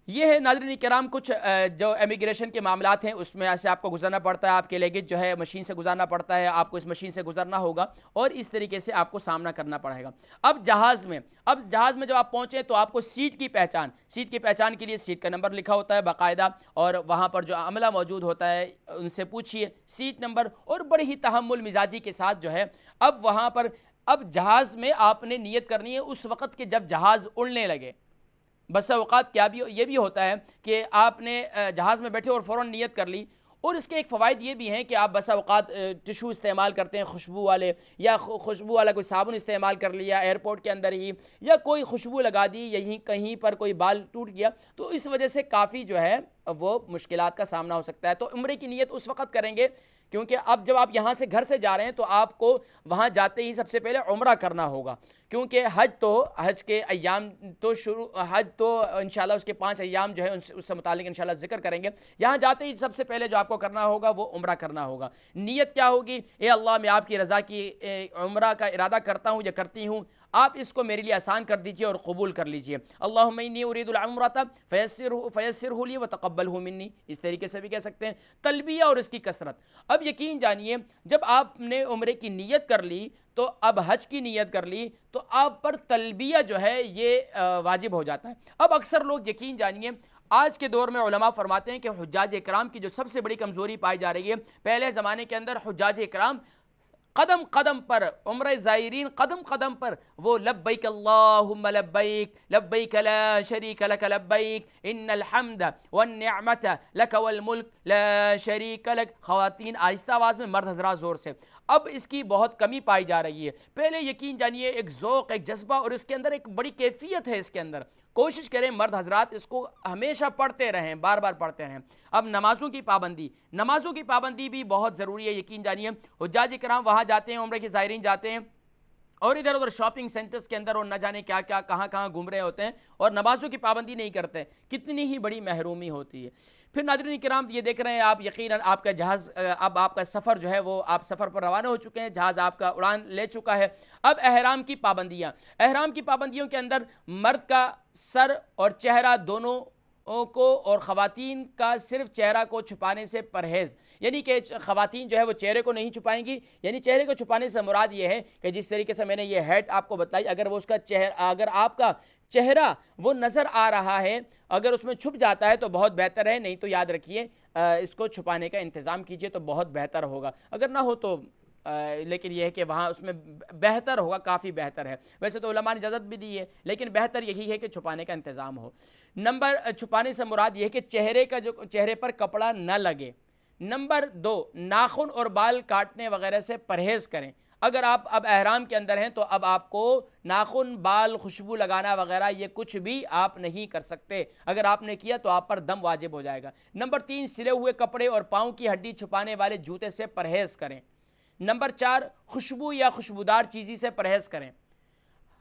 یہ ہے ناظرین کرام کچھ جو امیگریشن کے معاملات ہیں اس میں ایسے آپ کو گزرنا پڑتا ہے، آپ کے لیگیج جو ہے مشین سے گزارنا پڑتا ہے، آپ کو اس مشین سے گزرنا ہوگا اور اس طریقے سے آپ کو سامنا کرنا پڑے گا۔ اب جہاز میں جب آپ پہنچے تو آپ کو سیٹ کی پہچان کے لیے سیٹ کا نمبر لکھا ہوتا ہے باقاعدہ، اور وہاں پر جو عملہ موجود ہوتا ہے ان سے پوچھیے سیٹ نمبر، اور بڑی ہی تحمل مزاجی کے ساتھ جو ہے اب وہاں پر جہاز میں آپ نے نیت کرنی ہے اس وقت کے جب جہاز اڑنے لگے۔ بس اوقات یہ بھی ہوتا ہے کہ آپ نے جہاز میں بیٹھے اور فوراً نیت کر لی، اور اس کے ایک فوائد یہ بھی ہیں کہ آپ بس اوقات ٹشو استعمال کرتے ہیں خوشبو والے، یا خوشبو والا کوئی صابن استعمال کر لیا ایئرپورٹ کے اندر ہی، یا کوئی خوشبو لگا دی، یہیں کہیں پر کوئی بال ٹوٹ گیا، تو اس وجہ سے کافی جو ہے وہ مشکلات کا سامنا ہو سکتا ہے۔ تو عمرے کی نیت اس وقت کریں گے، کیونکہ اب جب آپ یہاں سے گھر سے جا رہے ہیں تو آپ کو وہاں جاتے ہی سب سے پہلے عمرہ کرنا ہوگا، کیونکہ حج کے ایام تو حج تو انشاءاللہ اس کے 5 ایام جو ہے اس سے متعلق انشاءاللہ ذکر کریں گے۔ یہاں جاتے ہی سب سے پہلے جو آپ کو کرنا ہوگا وہ عمرہ کرنا ہوگا۔ نیت کیا ہوگی؟ اے اللہ میں آپ کی رضا کی عمرہ کا ارادہ کرتا ہوں یا کرتی ہوں، آپ اس کو میرے لیے آسان کر دیجئے اور قبول کر لیجئے۔ اللہم انی ارید العمرۃ فیسرہ لی وتقبلہ منی، اس طریقے سے بھی کہہ سکتے ہیں۔ تلبیہ اور اس کی کثرت۔ اب یقین جانیے جب آپ نے عمرے کی نیت کر لی تو اب حج کی نیت کر لی تو آپ پر تلبیہ جو ہے یہ واجب ہو جاتا ہے۔ اب اکثر لوگ یقین جانیے آج کے دور میں علماء فرماتے ہیں کہ حجاج اکرام کی جو سب سے بڑی کمزوری پائی جا رہی ہے، پہلے زمانے کے اندر حجاج اکرام قدم قدم پر، عمرہ زائرین قدم قدم پر وہ لبیک اللہم لبیک لبیک لا شریک لک لبیک ان الحمد والنعمت لک والملک لا شریک لک، خواتین آہستہ آواز میں، مرد حضرات زور سے۔ اب اس کی بہت کمی پائی جا رہی ہے۔ پہلے یقین جانیے ایک ذوق، ایک جذبہ، اور اس کے اندر ایک بڑی کیفیت ہے۔ اس کے اندر کوشش کریں مرد حضرات اس کو ہمیشہ پڑھتے رہیں، بار بار پڑھتے رہیں۔ اب نمازوں کی پابندی بھی بہت ضروری ہے۔ یقین جانیے حجاج کرام وہاں جاتے ہیں، عمرے کے زائرین جاتے ہیں اور ادھر ادھر شاپنگ سینٹرز کے اندر اور نہ جانے کیا کیا کہاں کہاں گھوم رہے ہوتے ہیں اور نمازوں کی پابندی نہیں کرتے، کتنی ہی بڑی محرومی ہوتی ہے۔ پھر ناظرین کرام یہ دیکھ رہے ہیں آپ یقیناً آپ کا جہاز، اب آپ کا سفر جو ہے وہ آپ سفر پر روانہ ہو چکے ہیں، جہاز آپ کا اڑان لے چکا ہے۔ اب احرام کی پابندیوں کے اندر مرد کا سر اور چہرہ دونوں کو اور خواتین کا صرف چہرہ کو چھپانے سے پرہیز، یعنی کہ خواتین جو ہے وہ چہرے کو نہیں چھپائیں گی. یعنی چہرے کو چھپانے سے مراد یہ ہے کہ جس طریقے سے میں نے یہ ہیٹ آپ کو بتائی، اگر وہ اس کا اگر آپ کا چہرہ وہ نظر آ رہا ہے، اگر اس میں چھپ جاتا ہے تو بہت بہتر ہے، نہیں تو یاد رکھیے اس کو چھپانے کا انتظام کیجئے تو بہت بہتر ہوگا. اگر نہ ہو تو لیکن یہ ہے کہ وہاں اس میں بہتر ہوگا، کافی بہتر ہے. ویسے تو علماء نے اجازت بھی دی ہے، لیکن بہتر یہی ہے کہ چھپانے کا انتظام ہو. چھپانے سے مراد یہ ہے کہ چہرے پر کپڑا نہ لگے. نمبر 2، ناخن اور بال کاٹنے وغیرہ سے پرہیز کریں. اگر آپ اب احرام کے اندر ہیں تو اب آپ کو ناخن، بال، خوشبو لگانا وغیرہ یہ کچھ بھی آپ نہیں کر سکتے. اگر آپ نے کیا تو آپ پر دم واجب ہو جائے گا. نمبر 3، سلے ہوئے کپڑے اور پاؤں کی ہڈی چھپانے والے جوتے سے پرہیز کریں. نمبر 4، خوشبو یا خوشبودار چیزی سے پرہیز کریں.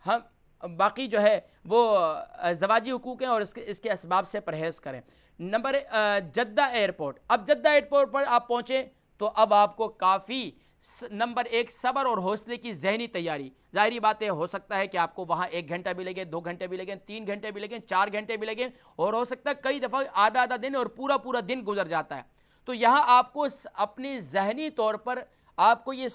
ہم باقی جو ہے وہ ازدواجی حقوق ہیں اور اس کے اسباب سے پرہیز کریں. Number Jeddah airport. اب جدہ ایئرپورٹ پر آپ پہنچیں تو اب آپ کو کافی نمبر 1 صبر اور حوصلے کی ذہنی تیاری. ظاہری بات ہے، ہو سکتا ہے کہ آپ کو وہاں 1 گھنٹہ بھی لگے، 2 گھنٹے بھی لگیں، 3 گھنٹے بھی لگیں، 4 گھنٹے بھی لگیں، اور ہو سکتا ہے کئی دفعہ آدھا دن اور پورا دن گزر جاتا ہے. تو یہاں آپ کو اپنی ذہنی طور پر آپ کو یہ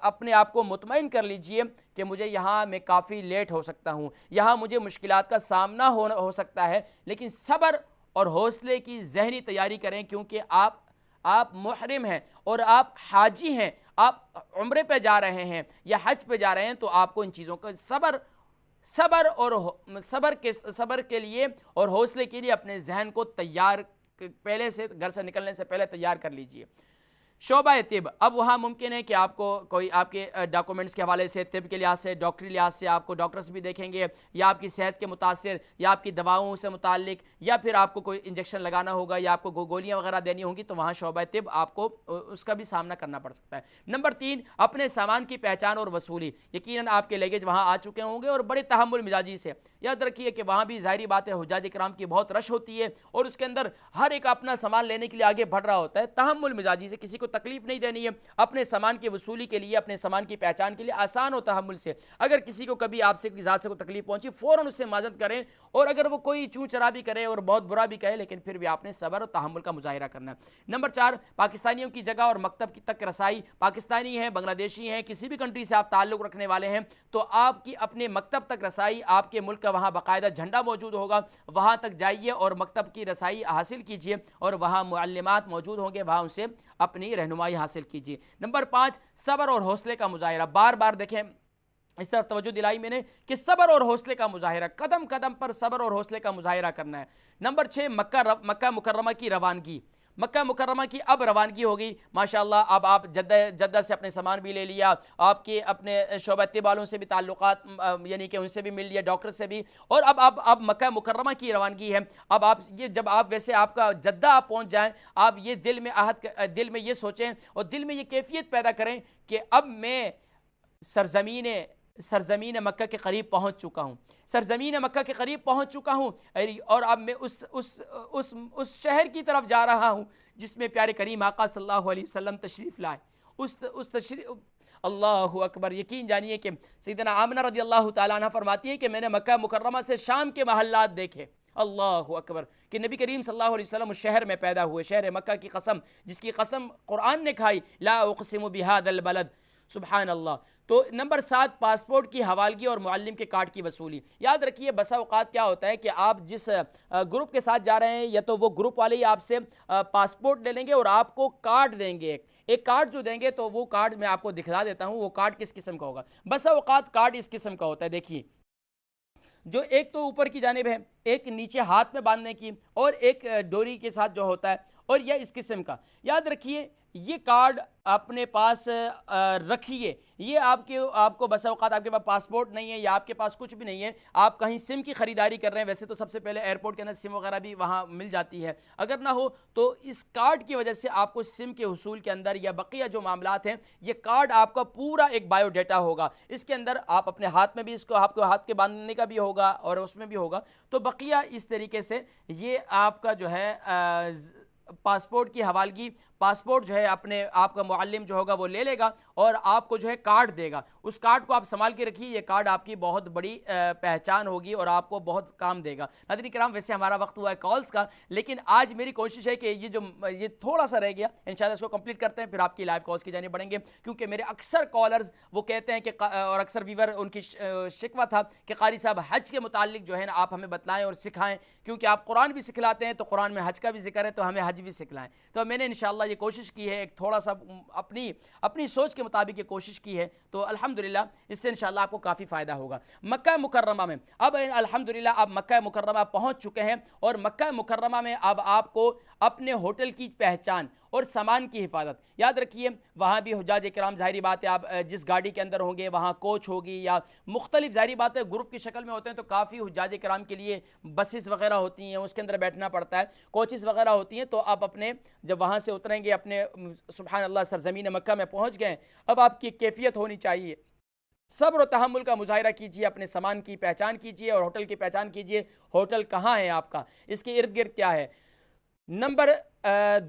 اپنے آپ کو مطمئن کر لیجئے کہ مجھے یہاں میں کافی لیٹ ہو سکتا ہوں، یہاں مجھے مشکلات کا سامنا ہو سکتا ہے، لیکن صبر اور حوصلے کی ذہنی تیاری کریں، کیونکہ آپ محرم ہیں اور آپ حاجی ہیں، آپ عمرے پہ جا رہے ہیں یا حج پہ جا رہے ہیں. تو آپ کو ان چیزوں کا صبر کے لیے اور حوصلے کے لیے اپنے ذہن کو تیار پہلے سے، گھر سے نکلنے سے پہلے تیار کر لیجئے. شعبہ طب. اب وہاں ممکن ہے کہ آپ کو کوئی آپ کے ڈاکومنٹس کے حوالے سے، طب کے لحاظ سے، ڈاکٹری لحاظ سے آپ کو ڈاکٹرز بھی دیکھیں گے، یا آپ کی صحت کے متاثر، یا آپ کی دواؤں سے متعلق، یا پھر آپ کو کوئی انجیکشن لگانا ہوگا، یا آپ کو گولیاں وغیرہ دینی ہوں گی، تو وہاں شعبہ طب آپ کو اس کا بھی سامنا کرنا پڑ سکتا ہے. نمبر 3، اپنے سامان کی پہچان اور وصولی. یقیناً آپ کے لگیج وہاں آ چکے ہوں گے اور بڑے تحمل مزاجی سے. یاد رکھیے کہ وہاں بھی ظاہری بات ہے حجاج کرام کی بہت رش ہوتی ہے اور اس کے اندر ہر ایک اپنا سامان لینے کے لیے آگے بڑھ رہا ہوتا ہے. تحمل مزاجی سے، کسی کو تکلیف نہیں دینی ہے، اپنے سامان کی وصولی کے لیے، اپنے سامان کی پہچان کے لیے آسان و تحمل سے. اگر کسی کو کبھی آپ سے ذات سے کوئی تکلیف پہنچی، فوراً اس سے معذرت کریں، اور اگر وہ کوئی چون چرا بھی کرے اور بہت برا بھی کہے، لیکن پھر بھی آپ نے صبر و تحمل کا مظاہرہ کرنا ہے. نمبر 4، پاکستانیوں کی جگہ اور مکتب کی تک رسائی. پاکستانی ہیں، بنگلہ دیشی ہیں، کسی بھی کنٹری سے آپ تعلق رکھنے والے ہیں، تو آپ کی اپنے مکتب تک رسائی، آپ کے ملک کا وہاں باقاعدہ جھنڈا موجود ہوگا، وہاں تک جائیے اور مکتب کی رسائی حاصل کیجئے، اور وہاں معلمات موجود ہوں گے، وہاں ان سے اپنی رہنمائی حاصل کیجئے. نمبر 5، صبر اور حوصلے کا مظاہرہ. بار بار دیکھیں، اس طرف توجہ دلائی میں نے کہ صبر اور حوصلے کا مظاہرہ، قدم قدم پر صبر اور حوصلے کا مظاہرہ کرنا ہے. نمبر 6، مکہ مکرمہ کی روانگی. مکہ مکرمہ کی اب روانگی ہوگی ماشاءاللہ. اب آپ جدہ سے اپنے سامان بھی لے لیا، آپ کے اپنے شعبہ طب والوں سے بھی تعلقات، یعنی کہ ان سے بھی مل لیا، ڈاکٹر سے بھی، اور اب مکہ مکرمہ کی روانگی ہے. اب آپ جب آپ ویسے آپ کا جدہ آپ پہنچ جائیں، آپ یہ دل میں یہ سوچیں اور دل میں یہ کیفیت پیدا کریں کہ اب میں سرزمین مکہ کے قریب پہنچ چکا ہوں، سرزمین مکہ کے قریب پہنچ چکا ہوں، اور اب میں اس شہر کی طرف جا رہا ہوں جس میں پیارے کریم آقا صلی اللہ علیہ وسلم تشریف لائے. اللہ اکبر. یقین جانیے کہ سیدنا آمنہ رضی اللہ تعالیٰ عنہ فرماتی ہے کہ میں نے مکہ مکرمہ سے شام کے محلات دیکھے. اللہ اکبر. کہ نبی کریم صلی اللہ علیہ وسلم اس شہر میں پیدا ہوئے، شہر مکہ کی قسم، جس کی قسم قرآن نے کھائی، لا اقسم بہذا البلد. سبحان اللہ. تو نمبر 7، پاسپورٹ کی حوالگی اور معلم کے کارڈ کی وصولی. یاد رکھیے بسا اوقات کیا ہوتا ہے کہ آپ جس گروپ کے ساتھ جا رہے ہیں، یا تو وہ گروپ والے ہی آپ سے پاسپورٹ لے لیں گے اور آپ کو کارڈ دیں گے. ایک کارڈ جو دیں گے تو وہ کارڈ میں آپ کو دکھلا دیتا ہوں وہ کارڈ کس قسم کا ہوگا. بسا اوقات کارڈ اس قسم کا ہوتا ہے. دیکھیے، جو ایک تو اوپر کی جانب ہے، ایک نیچے ہاتھ میں باندھنے کی، اور ایک ڈوری کے ساتھ جو ہوتا ہے، اور یہ اس قسم کا. یاد رکھیے یہ کارڈ اپنے پاس رکھیے. یہ آپ کو بسا اوقات آپ کے پاس پاسپورٹ نہیں ہے یا آپ کے پاس کچھ بھی نہیں ہے، آپ کہیں سم کی خریداری کر رہے ہیں. ویسے تو سب سے پہلے ایئرپورٹ کے اندر سم وغیرہ بھی وہاں مل جاتی ہے، اگر نہ ہو تو اس کارڈ کی وجہ سے آپ کو سم کے حصول کے اندر یا بقیہ جو معاملات ہیں، یہ کارڈ آپ کا پورا ایک بایو ڈیٹا ہوگا. اس کے اندر آپ اپنے ہاتھ میں بھی اس کو آپ کو ہاتھ کے باندھنے کا بھی ہوگا اور اس میں بھی ہوگا. تو بقیہ اس طریقے سے یہ آپ کا جو ہے پاسپورٹ کی حوالگی، پاسپورٹ جو ہے اپنے آپ کا معلم جو ہوگا وہ لے لے گا اور آپ کو جو ہے کارڈ دے گا. اس کارڈ کو آپ سنبھال کے رکھیے, یہ کارڈ آپ کی بہت بڑی پہچان ہوگی اور آپ کو بہت کام دے گا. ناظرین کرام, ویسے ہمارا وقت ہوا ہے کالز کا, لیکن آج میری کوشش ہے کہ یہ تھوڑا سا رہ گیا, انشاءاللہ اس کو کمپلیٹ کرتے ہیں, پھر آپ کی لائیو کالز کی جانب بڑھیں گے. کیونکہ میرے اکثر کالرز وہ کہتے ہیں کہ اور اکثر ویور ان کی شکوہ تھا کہ قاری صاحب حج کے متعلق جو ہے نا آپ ہمیں بتلائیں اور سکھائیں, کیونکہ آپ قرآن بھی سکھلاتے ہیں تو قرآن میں حج کا بھی ذکر ہے, تو ہمیں حج بھی سکھلائیں. تو میں نے انشاءاللہ یہ کوشش کی ہے, ایک تھوڑا سا اپنی سوچ کے مطابق یہ کوشش کی ہے, تو الحمدللہ اس سے انشاءاللہ آپ کو کافی فائدہ ہوگا. مکہ مکرمہ میں اب الحمدللہ آپ مکہ مکرمہ پہنچ چکے ہیں, اور مکہ مکرمہ میں اب آپ کو اپنے ہوٹل کی پہچان اور سامان کی حفاظت. یاد رکھیے وہاں بھی حجاج کرام, ظاہری بات ہے آپ جس گاڑی کے اندر ہوں گے وہاں کوچ ہوگی یا مختلف, ظاہری بات ہے گروپ کی شکل میں ہوتے ہیں تو کافی حجاج کرام کے لیے بسز وغیرہ ہوتی ہیں, اس کے اندر بیٹھنا پڑتا ہے, کوچز وغیرہ ہوتی ہیں. تو آپ اپنے جب وہاں سے اتریں گے اپنے سبحان اللہ سرزمین مکہ میں پہنچ گئے, اب آپ کی کیفیت ہونی چاہیے, صبر و تحمل کا مظاہرہ کیجئے, اپنے سامان کی پہچان کیجئے اور ہوٹل کی پہچان کیجئے. ہوٹل کہاں ہے آپ کا, اس کے ارد گرد کیا ہے. نمبر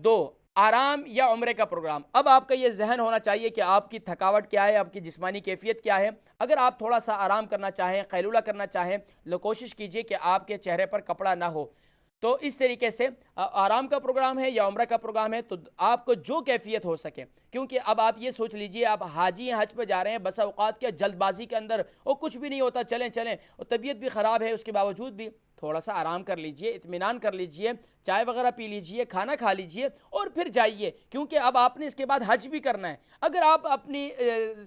2, آرام یا عمرے کا پروگرام. اب آپ کا یہ ذہن ہونا چاہیے کہ آپ کی تھکاوٹ کیا ہے, آپ کی جسمانی کیفیت کیا ہے. اگر آپ تھوڑا سا آرام کرنا چاہیں, قیلولہ کرنا چاہیں, تو کوشش کیجئے کہ آپ کے چہرے پر کپڑا نہ ہو. تو اس طریقے سے آرام کا پروگرام ہے یا عمرہ کا پروگرام ہے, تو آپ کو جو کیفیت ہو سکے, کیونکہ اب آپ یہ سوچ لیجئے آپ حاجی ہیں, حج پہ جا رہے ہیں, بسا اوقات کیا جلد بازی کے اندر وہ کچھ بھی نہیں ہوتا, چلیں اور طبیعت بھی خراب ہے, اس کے باوجود بھی تھوڑا سا آرام کر لیجئے, اطمینان کر لیجئے, چائے وغیرہ پی لیجئے, کھانا کھا لیجئے اور پھر جائیے, کیونکہ اب آپ نے اس کے بعد حج بھی کرنا ہے. اگر آپ اپنی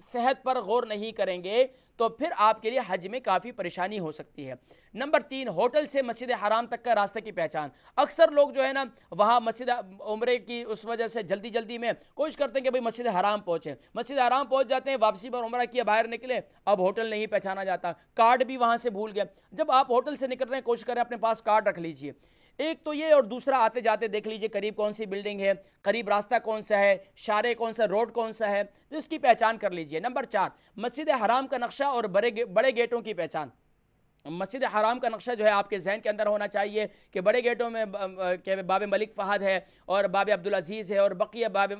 صحت پر غور نہیں کریں گے تو پھر آپ کے لیے حج میں کافی پریشانی ہو سکتی ہے. نمبر 3, ہوٹل سے مسجد حرام تک کا راستہ کی پہچان. اکثر لوگ جو ہے نا وہاں مسجد عمرے کی اس وجہ سے جلدی میں کوشش کرتے ہیں کہ بھئی مسجد حرام پہنچیں, مسجد حرام پہنچ جاتے ہیں, واپسی پر عمرہ کیا باہر نکلے, اب ہوٹل نہیں پہچانا جاتا, کارڈ بھی وہاں سے بھول گئے. جب آپ ہوٹل سے نکل رہے ہیں کوشش کریں اپنے پاس کارڈ رکھ لیجئے. ایک تو یہ, اور دوسرا آتے جاتے دیکھ لیجئے قریب کون سی بلڈنگ ہے, قریب راستہ کون سا ہے, شارع کون سا, روڈ کون سا ہے, تو اس کی پہچان کر لیجئے. نمبر 4, مسجد حرام کا نقشہ اور بڑے گیٹوں کی پہچان. مسجد حرام کا نقشہ جو ہے آپ کے ذہن کے اندر ہونا چاہیے کہ بڑے گیٹوں میں باب ملک فہد ہے اور باب عبدالعزیز ہے اور بقیہ باب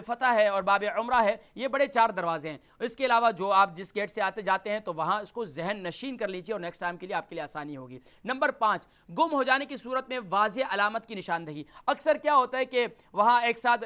فتح ہے اور باب عمرہ ہے, یہ بڑے 4 دروازے ہیں. اس کے علاوہ جو آپ جس گیٹ سے آتے جاتے ہیں تو وہاں اس کو ذہن نشین کر لیجئے اور نیکسٹ ٹائم کے لیے آپ کے لیے آسانی ہوگی. نمبر 5, گم ہو جانے کی صورت میں واضح علامت کی نشاندہی. اکثر کیا ہوتا ہے کہ وہاں ایک ساتھ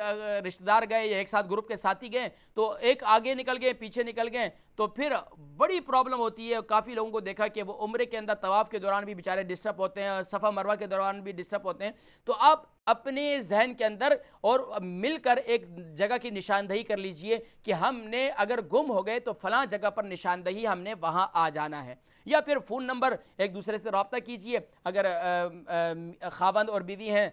رشتہ دار گئے یا ایک ساتھ گروپ کے ساتھی گئے, تو ایک آگے نکل گئے پیچھے نکل گئے, تو پھر بڑی پرابلم ہوتی ہے. کافی لوگوں کو دیکھا کہ وہ عمرے کے اندر طواف کے دوران بھی بیچارے ڈسٹرب ہوتے ہیں, صفا مروہ کے دوران بھی ڈسٹرب ہوتے ہیں. تو آپ اپنے ذہن کے اندر اور مل کر ایک جگہ کی نشاندہی کر لیجئے کہ ہم نے اگر گم ہو گئے تو فلاں جگہ پر نشاندہی ہم نے وہاں آ جانا ہے. یا پھر فون نمبر ایک دوسرے سے رابطہ کیجئے, اگر خاوند اور بیوی ہیں,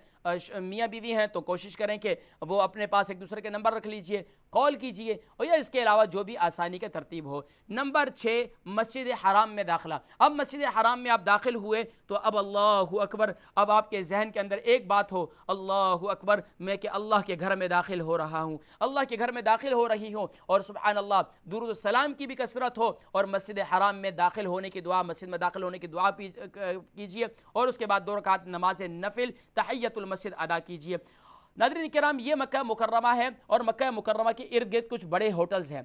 میاں بیوی ہیں, تو کوشش کریں کہ وہ اپنے پاس ایک دوسرے کے نمبر رکھ لیجئے, کال کیجئے, اور یا اس کے علاوہ جو بھی آسانی کا ترتیب ہو. نمبر 6, مسجد حرام میں داخلہ. اب مسجد حرام میں آپ داخل ہوئے تو اب اللہ اکبر, اب آپ کے ذہن کے اندر ایک بات ہو, اللہ اکبر, میں کہ اللہ کے گھر میں داخل ہو رہا ہوں, اللہ کے گھر میں داخل ہو رہی ہوں, اور سبحان اللہ درود السلام کی بھی کثرت ہو, اور مسجد حرام میں داخل ہونے کی دعا, مسجد میں داخل ہونے کی دعا کیجئے, اور اس کے بعد 2 رکعت نماز نفل تحیت المسجد ادا کیجئے. ناظرین کرام, یہ مکہ مکرمہ ہے, اور مکہ مکرمہ کے ارد گرد کچھ بڑے ہوٹلز ہیں.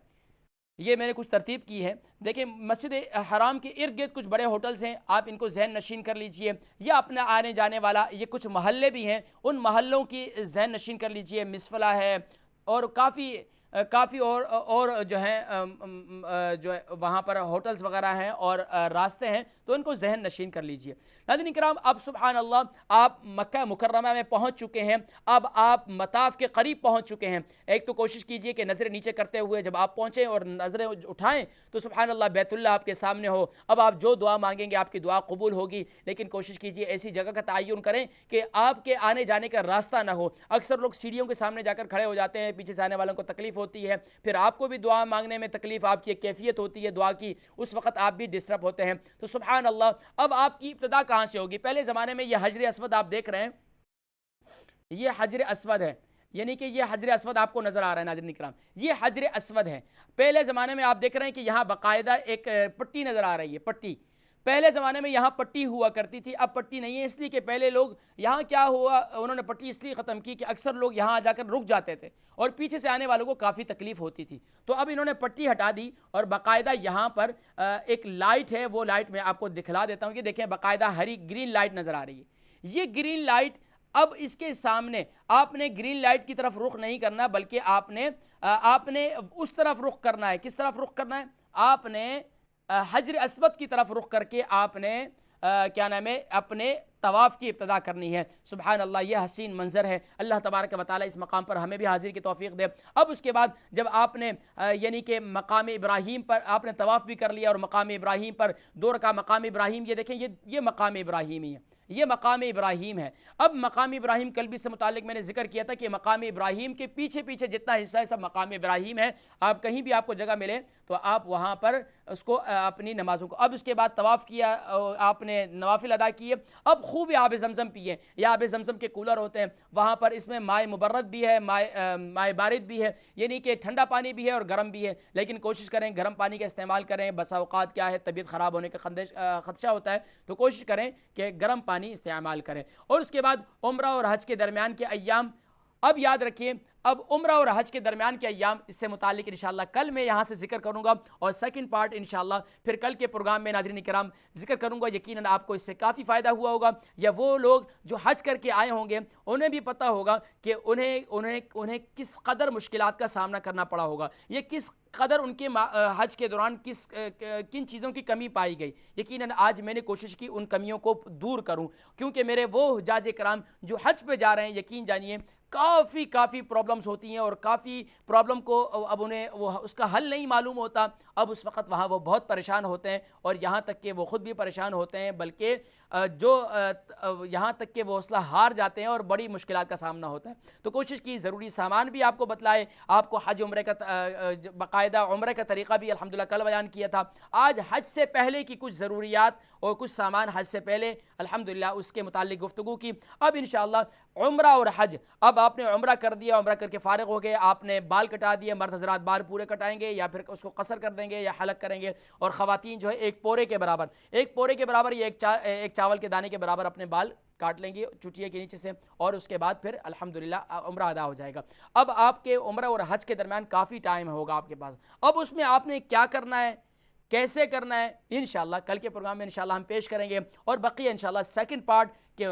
یہ میں نے کچھ ترتیب کی ہے, دیکھیں مسجد حرام کے ارد گرد کچھ بڑے ہوٹلز ہیں, آپ ان کو ذہن نشین کر لیجئے. یا اپنا آنے جانے والا یہ کچھ محلے بھی ہیں, ان محلوں کی ذہن نشین کر لیجئے. مسفلہ ہے اور کافی اور جو ہے وہاں پر ہوٹلز وغیرہ ہیں اور راستے ہیں, تو ان کو ذہن نشین کر لیجئے. ناظرین کرام, اب سبحان اللہ آپ مکہ مکرمہ میں پہنچ چکے ہیں, اب آپ مطاف کے قریب پہنچ چکے ہیں. ایک تو کوشش کیجئے کہ نظریں نیچے کرتے ہوئے جب آپ پہنچیں اور نظریں اٹھائیں تو سبحان اللہ بیت اللہ آپ کے سامنے ہو. اب آپ جو دعا مانگیں گے آپ کی دعا قبول ہوگی, لیکن کوشش کیجئے ایسی جگہ کا تعین کریں کہ آپ کے آنے جانے کا راستہ نہ ہو. اکثر لوگ سیڑھیوں کے سامنے جا کر کھڑے ہو جاتے ہیں, پیچھے سے آنے والوں کو تکلیف ہوتی ہے, پھر آپ کو بھی دعا مانگنے میں تکلیف, آپ کی ایک کیفیت ہوتی ہے دعا کی, اس وقت آپ بھی ڈسٹرب ہوتے ہیں. تو سبحان اللہ, اب آپ کی ابتدا کہاں سے ہوگی؟ پہلے زمانے میں یہ حجر اسود آپ دیکھ رہے ہیں, یہ حجر اسود ہے, یعنی کہ یہ حجر اسود آپ کو نظر آ رہا ہے. ناظرین کرام, یہ حجر اسود ہے. پہلے زمانے میں آپ دیکھ رہے ہیں کہ یہاں باقاعدہ ایک پٹی نظر آ رہی ہے, پٹی. پہلے زمانے میں یہاں پٹی ہوا کرتی تھی، اب پٹی نہیں ہے، اس لیے کہ پہلے لوگ یہاں کیا ہوا، انہوں نے پٹی اس لیے ختم کی کہ اکثر لوگ یہاں آ جا کر رک جاتے تھے اور پیچھے سے آنے والوں کو کافی تکلیف ہوتی تھی، تو اب انہوں نے پٹی ہٹا دی اور باقاعدہ یہاں پر ایک لائٹ ہے، وہ لائٹ میں آپ کو دکھلا دیتا ہوں، یہ دیکھیں باقاعدہ ہری گرین لائٹ نظر آ رہی ہے، یہ گرین لائٹ اب اس کے سامنے آپ نے گرین لائٹ کی طرف رخ نہیں کرنا، بلکہ آپ نے اس طرف رخ کرنا ہے۔ کس طرف رخ کرنا ہے؟ آپ نے حجر اسود کی طرف رخ کر کے آپ نے کیا نام ہے اپنے طواف کی ابتدا کرنی ہے۔ سبحان اللہ، یہ حسین منظر ہے، اللہ تبارک و تعالی اس مقام پر ہمیں بھی حاضر کی توفیق دے۔ اب اس کے بعد جب آپ نے یعنی کہ مقام ابراہیم پر آپ نے طواف بھی کر لیا اور مقام ابراہیم پر 2 رکعت مقام ابراہیم، یہ دیکھیں یہ مقام ابراہیم ہی ہے، یہ مقام ابراہیم ہے۔ اب مقام ابراہیم کل بھی سے متعلق میں نے ذکر کیا تھا کہ مقام ابراہیم کے پیچھے پیچھے جتنا حصہ ہے سب مقام ابراہیم ہے، آپ کہیں بھی آپ کو جگہ ملے تو آپ وہاں پر اس کو اپنی نمازوں کو، اب اس کے بعد طواف کیا، آپ نے نوافل ادا کیے، اب خوب آب زمزم پیے، یا آب زمزم کے کولر ہوتے ہیں وہاں پر، اس میں مائع مبرد بھی ہے، مائع بارد بھی ہے، یعنی کہ ٹھنڈا پانی بھی ہے اور گرم بھی ہے، لیکن کوشش کریں گرم پانی کا استعمال کریں، بسا اوقات کیا ہے طبیعت خراب ہونے کا خدشہ ہوتا ہے، تو کوشش کریں کہ گرم پانی استعمال کریں۔ اور اس کے بعد عمرہ اور حج کے درمیان کے ایام، اب یاد رکھیے اب عمرہ اور حج کے درمیان کے ایام، اس سے متعلق انشاءاللہ کل میں یہاں سے ذکر کروں گا، اور سیکنڈ پارٹ انشاءاللہ پھر کل کے پروگرام میں ناظرین کرام ذکر کروں گا۔ یقیناً آپ کو اس سے کافی فائدہ ہوا ہوگا، یا وہ لوگ جو حج کر کے آئے ہوں گے انہیں بھی پتہ ہوگا کہ انہیں کس قدر مشکلات کا سامنا کرنا پڑا ہوگا، یہ کس قدر ان کے حج کے دوران کن چیزوں کی کمی پائی گئی۔ یقیناً آج میں نے کوشش کی ان کمیوں کو دور کروں، کیونکہ میرے وہ حجاج کرام جو حج پہ جا رہے ہیں، یقین جانیے کافی پرابلمز ہوتی ہیں، اور کافی پرابلم کو اب انہیں اس کا حل نہیں معلوم ہوتا، اب اس وقت وہاں وہ بہت پریشان ہوتے ہیں، اور یہاں تک کہ وہ خود بھی پریشان ہوتے ہیں، بلکہ یہاں تک کہ وہ حوصلہ ہار جاتے ہیں اور بڑی مشکلات کا سامنا ہوتا ہے۔ تو کوشش کی ضروری سامان بھی آپ کو بتلائے، آپ کو حج عمرے کا باقاعدہ عمرے کا طریقہ بھی الحمدللہ کل بیان کیا تھا، آج حج سے پہلے کی کچھ ضروریات اور کچھ سامان حج سے پہلے الحمدللہ اس کے متعلق گفتگو کی۔ اب انشاءاللہ عمرہ اور حج، اب آپ نے عمرہ کر دیا، عمرہ کر کے فارغ ہو گئے، آپ نے بال کٹا دیے، مرد حضرات بال پورے کٹائیں گے یا پھر اس کو قصر کر دیں گے یا حلق کریں گے، اور خواتین جو ہے ایک پورے کے برابر یا ایک چاول کے دانے کے برابر اپنے بال کاٹ لیں گے چٹیے کے نیچے سے، اور اس کے بعد پھر الحمدللہ عمرہ ادا ہو جائے گا۔ اب آپ کے عمرہ اور حج کے درمیان کافی ٹائم ہوگا آپ کے پاس، اب اس میں آپ نے کیا کرنا ہے، کیسے کرنا ہے، انشاءاللہ کل کے پروگرام میں انشاءاللہ ہم پیش کریں گے، اور بقیہ انشاءاللہ سیکنڈ پارٹ کہ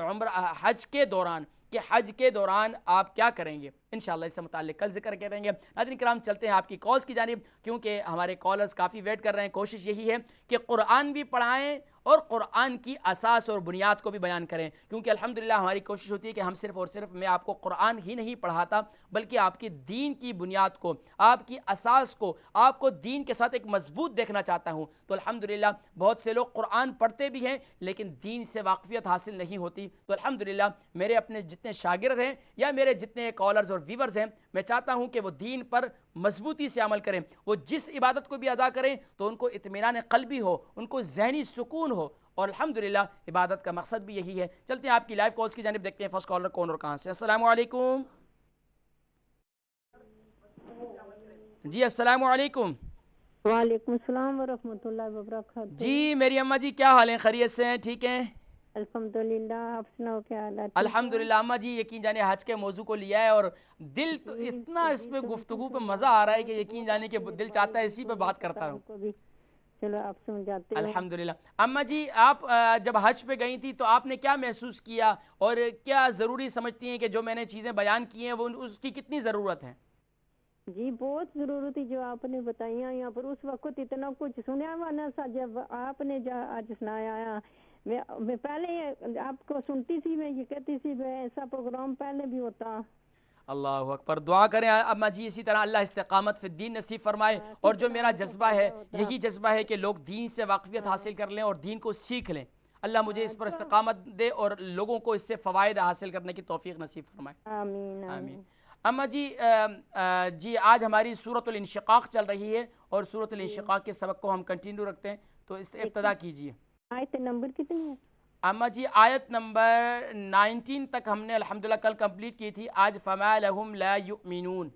حج کے دوران آپ کیا کریں گے، انشاءاللہ اس سے متعلق کل ذکر کریں گے۔ ناظرین کرام چلتے ہیں آپ کی کالز کی جانب، کیونکہ ہمارے کالرز کافی ویٹ کر رہے ہیں۔ کوشش یہی ہے کہ قرآن بھی پڑھائیں اور قرآن کی اساس اور بنیاد کو بھی بیان کریں، کیونکہ الحمدللہ ہماری کوشش ہوتی ہے کہ ہم صرف اور صرف میں آپ کو قرآن ہی نہیں پڑھاتا، بلکہ آپ کی دین کی بنیاد کو، آپ کی اساس کو، آپ کو دین کے ساتھ ایک مضبوط دیکھنا چاہتا ہوں۔ تو الحمدللہ بہت سے لوگ قرآن پڑھتے بھی ہیں لیکن دین سے واقفیت حاصل نہیں ہوتی، تو الحمدللہ میرے اپنے جتنے شاگرد ہیں یا میرے جتنے کالرز اور ویورز ہیں، میں چاہتا ہوں کہ وہ دین پر مضبوطی سے عمل کریں، وہ جس عبادت کو بھی ادا کریں تو ان کو اطمینان قلبی ہو، ان کو ذہنی سکون ہو، اور الحمدللہ عبادت کا مقصد بھی یہی ہے۔ چلتے ہیں آپ کی لائیو کالز کی جانب، دیکھتے ہیں فرسٹ کالر کون اور کہاں سے۔ السلام علیکم جی، السلام علیکم۔ وعلیکم السلام ورحمۃ اللہ وبرکاتہ۔ جی میری اماں جی، کیا حال ہیں؟ خیریت سے ہیں؟ ٹھیک ہیں الحمدللہ، آپ سناؤ کیا حال ہے؟ الحمدللہ اماں جی، یقین جانے حج کے موضوع کو لیا ہے اور دل تو اتنا اس پہ گفتگو پہ مزہ آ رہا ہے کہ یقین جانے کہ دل چاہتا ہے اسی پہ بات کرتا رہوں۔ چلو آپ سمجھاتے ہو۔ الحمدللہ اماں جی، آپ جب حج پہ گئی تھی تو آپ نے کیا محسوس کیا، اور کیا ضروری سمجھتی ہیں کہ جو میں نے چیزیں بیان کی ہیں وہ اس کی کتنی ضرورت ہے؟ جی بہت ضرورت ہے جو آپ نے بتائی ہیں، یہاں پر اس وقت اتنا کچھ سنیا ہوا نہ تھا، جب آپ نے آج سنایا میں پہلے آپ کو سنتی تھی، میں یہ کہتی تھی ایسا پروگرام پہلے بھی ہوتا۔ اللہ اکبر، دعا کریں اماں جی اسی طرح اللہ استقامت فی الدین نصیب فرمائے، اور جو میرا جذبہ ہے یہی جذبہ ہے کہ لوگ دین سے واقفیت حاصل کر لیں اور دین کو سیکھ لیں۔ اللہ مجھے اس پر استقامت دے اور لوگوں کو اس سے فوائد حاصل کرنے کی توفیق نصیب فرمائے، آمین آمین۔ اماں جی آج ہماری سورۃ الانشقاق چل رہی ہے، اور سورۃ الانشقاق کے سبق کو ہم کنٹینیو رکھتے ہیں، تو اس ابتدا کیجیے۔ آیت نمبر کتنی ہے؟ اماں جی آیت نمبر 19 تک ہم نے الحمدللہ کل کمپلیٹ کی تھی، آج فما لہم لا یؤمنون،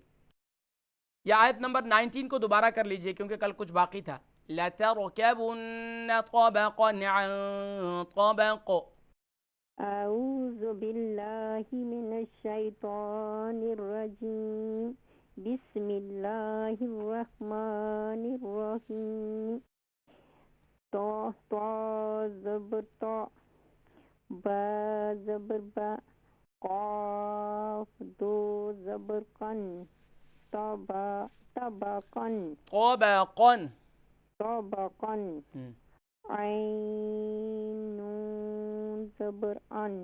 یہ آیت نمبر 19 کو دوبارہ کر لیجئے کیونکہ کل کچھ باقی تھا۔ لتركبن طبقا عن طبق. أعوذ بالله من الشيطان الرجيم بسم الله الرحمن الرحيم طا زبر طا با زبر با قاف دو زبر قن طبقا طبقا. طبقا عين نون زبر ان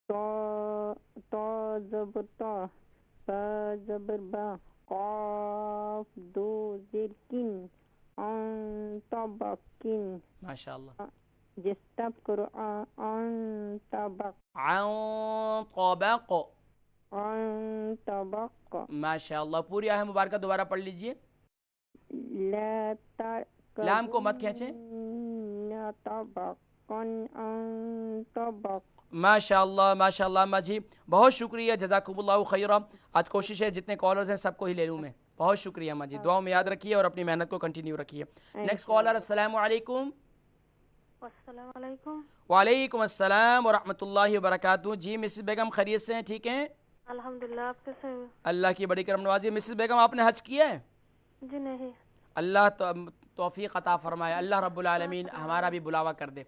تا زبر تا با زبر با قاف دو زیر کن ان طبقن. ماشاء اللہ. جستب کرو ان طبق عن طبق. ان طبق. ماشاء اللہ. پوری آیت مبارکہ دوبارہ پڑھ لیجئے. لا ترکبن لام کو مت کھینچیں. طبقا ان طبق. ماشاء اللہ ماشاء اللہ اما جی بہت شکریہ جزاکم اللہ خیرہ. آج کوشش ہے جتنے کالرز ہیں سب کو ہی لے لوں میں. بہت شکریہ اما جی. دعاؤں میں یاد رکھیے اور اپنی محنت کو کنٹینیو رکھیے. Next caller. السلام علیکم. السلام علیکم. وعلیکم السلام ورحمۃ اللہ وبرکاتہ. جی مسز بیگم خیریت سے ہیں؟ ٹھیک ہیں الحمدللہ. آپ کیسے ہیں؟ اللہ کی بڑی کرم نوازی. مسز بیگم آپ نے حج کیا ہے؟ جی نہیں. اللہ توفیق عطا فرمائے. اللہ رب العالمین ہمارا بھی بلاوا کر دے.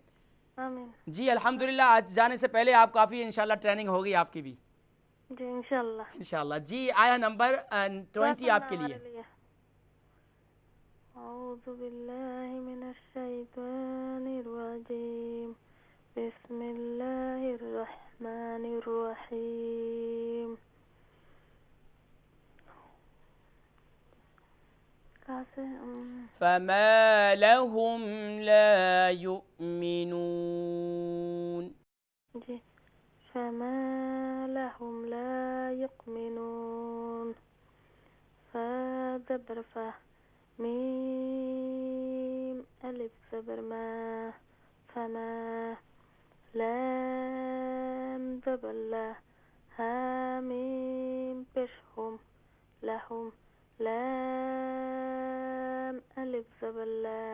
آمین. جی الحمدللہ. آج جانے سے پہلے آپ کافی انشاءاللہ ٹریننگ ہوگی آپ کی بھی جی انشاءاللہ. انشاءاللہ. جی آیا نمبر 20 آپ کے لیے. اعوذ باللہ من الشیطان الرجیم بسم اللہ الرحمن الرحیم. فما لهم لا يؤمنون. جی فما لهم لا يؤمنون. فدبر فا ميم ألف زبر ما فما لام زبر لا هاميم بشهم لهم لام ألف زبر لا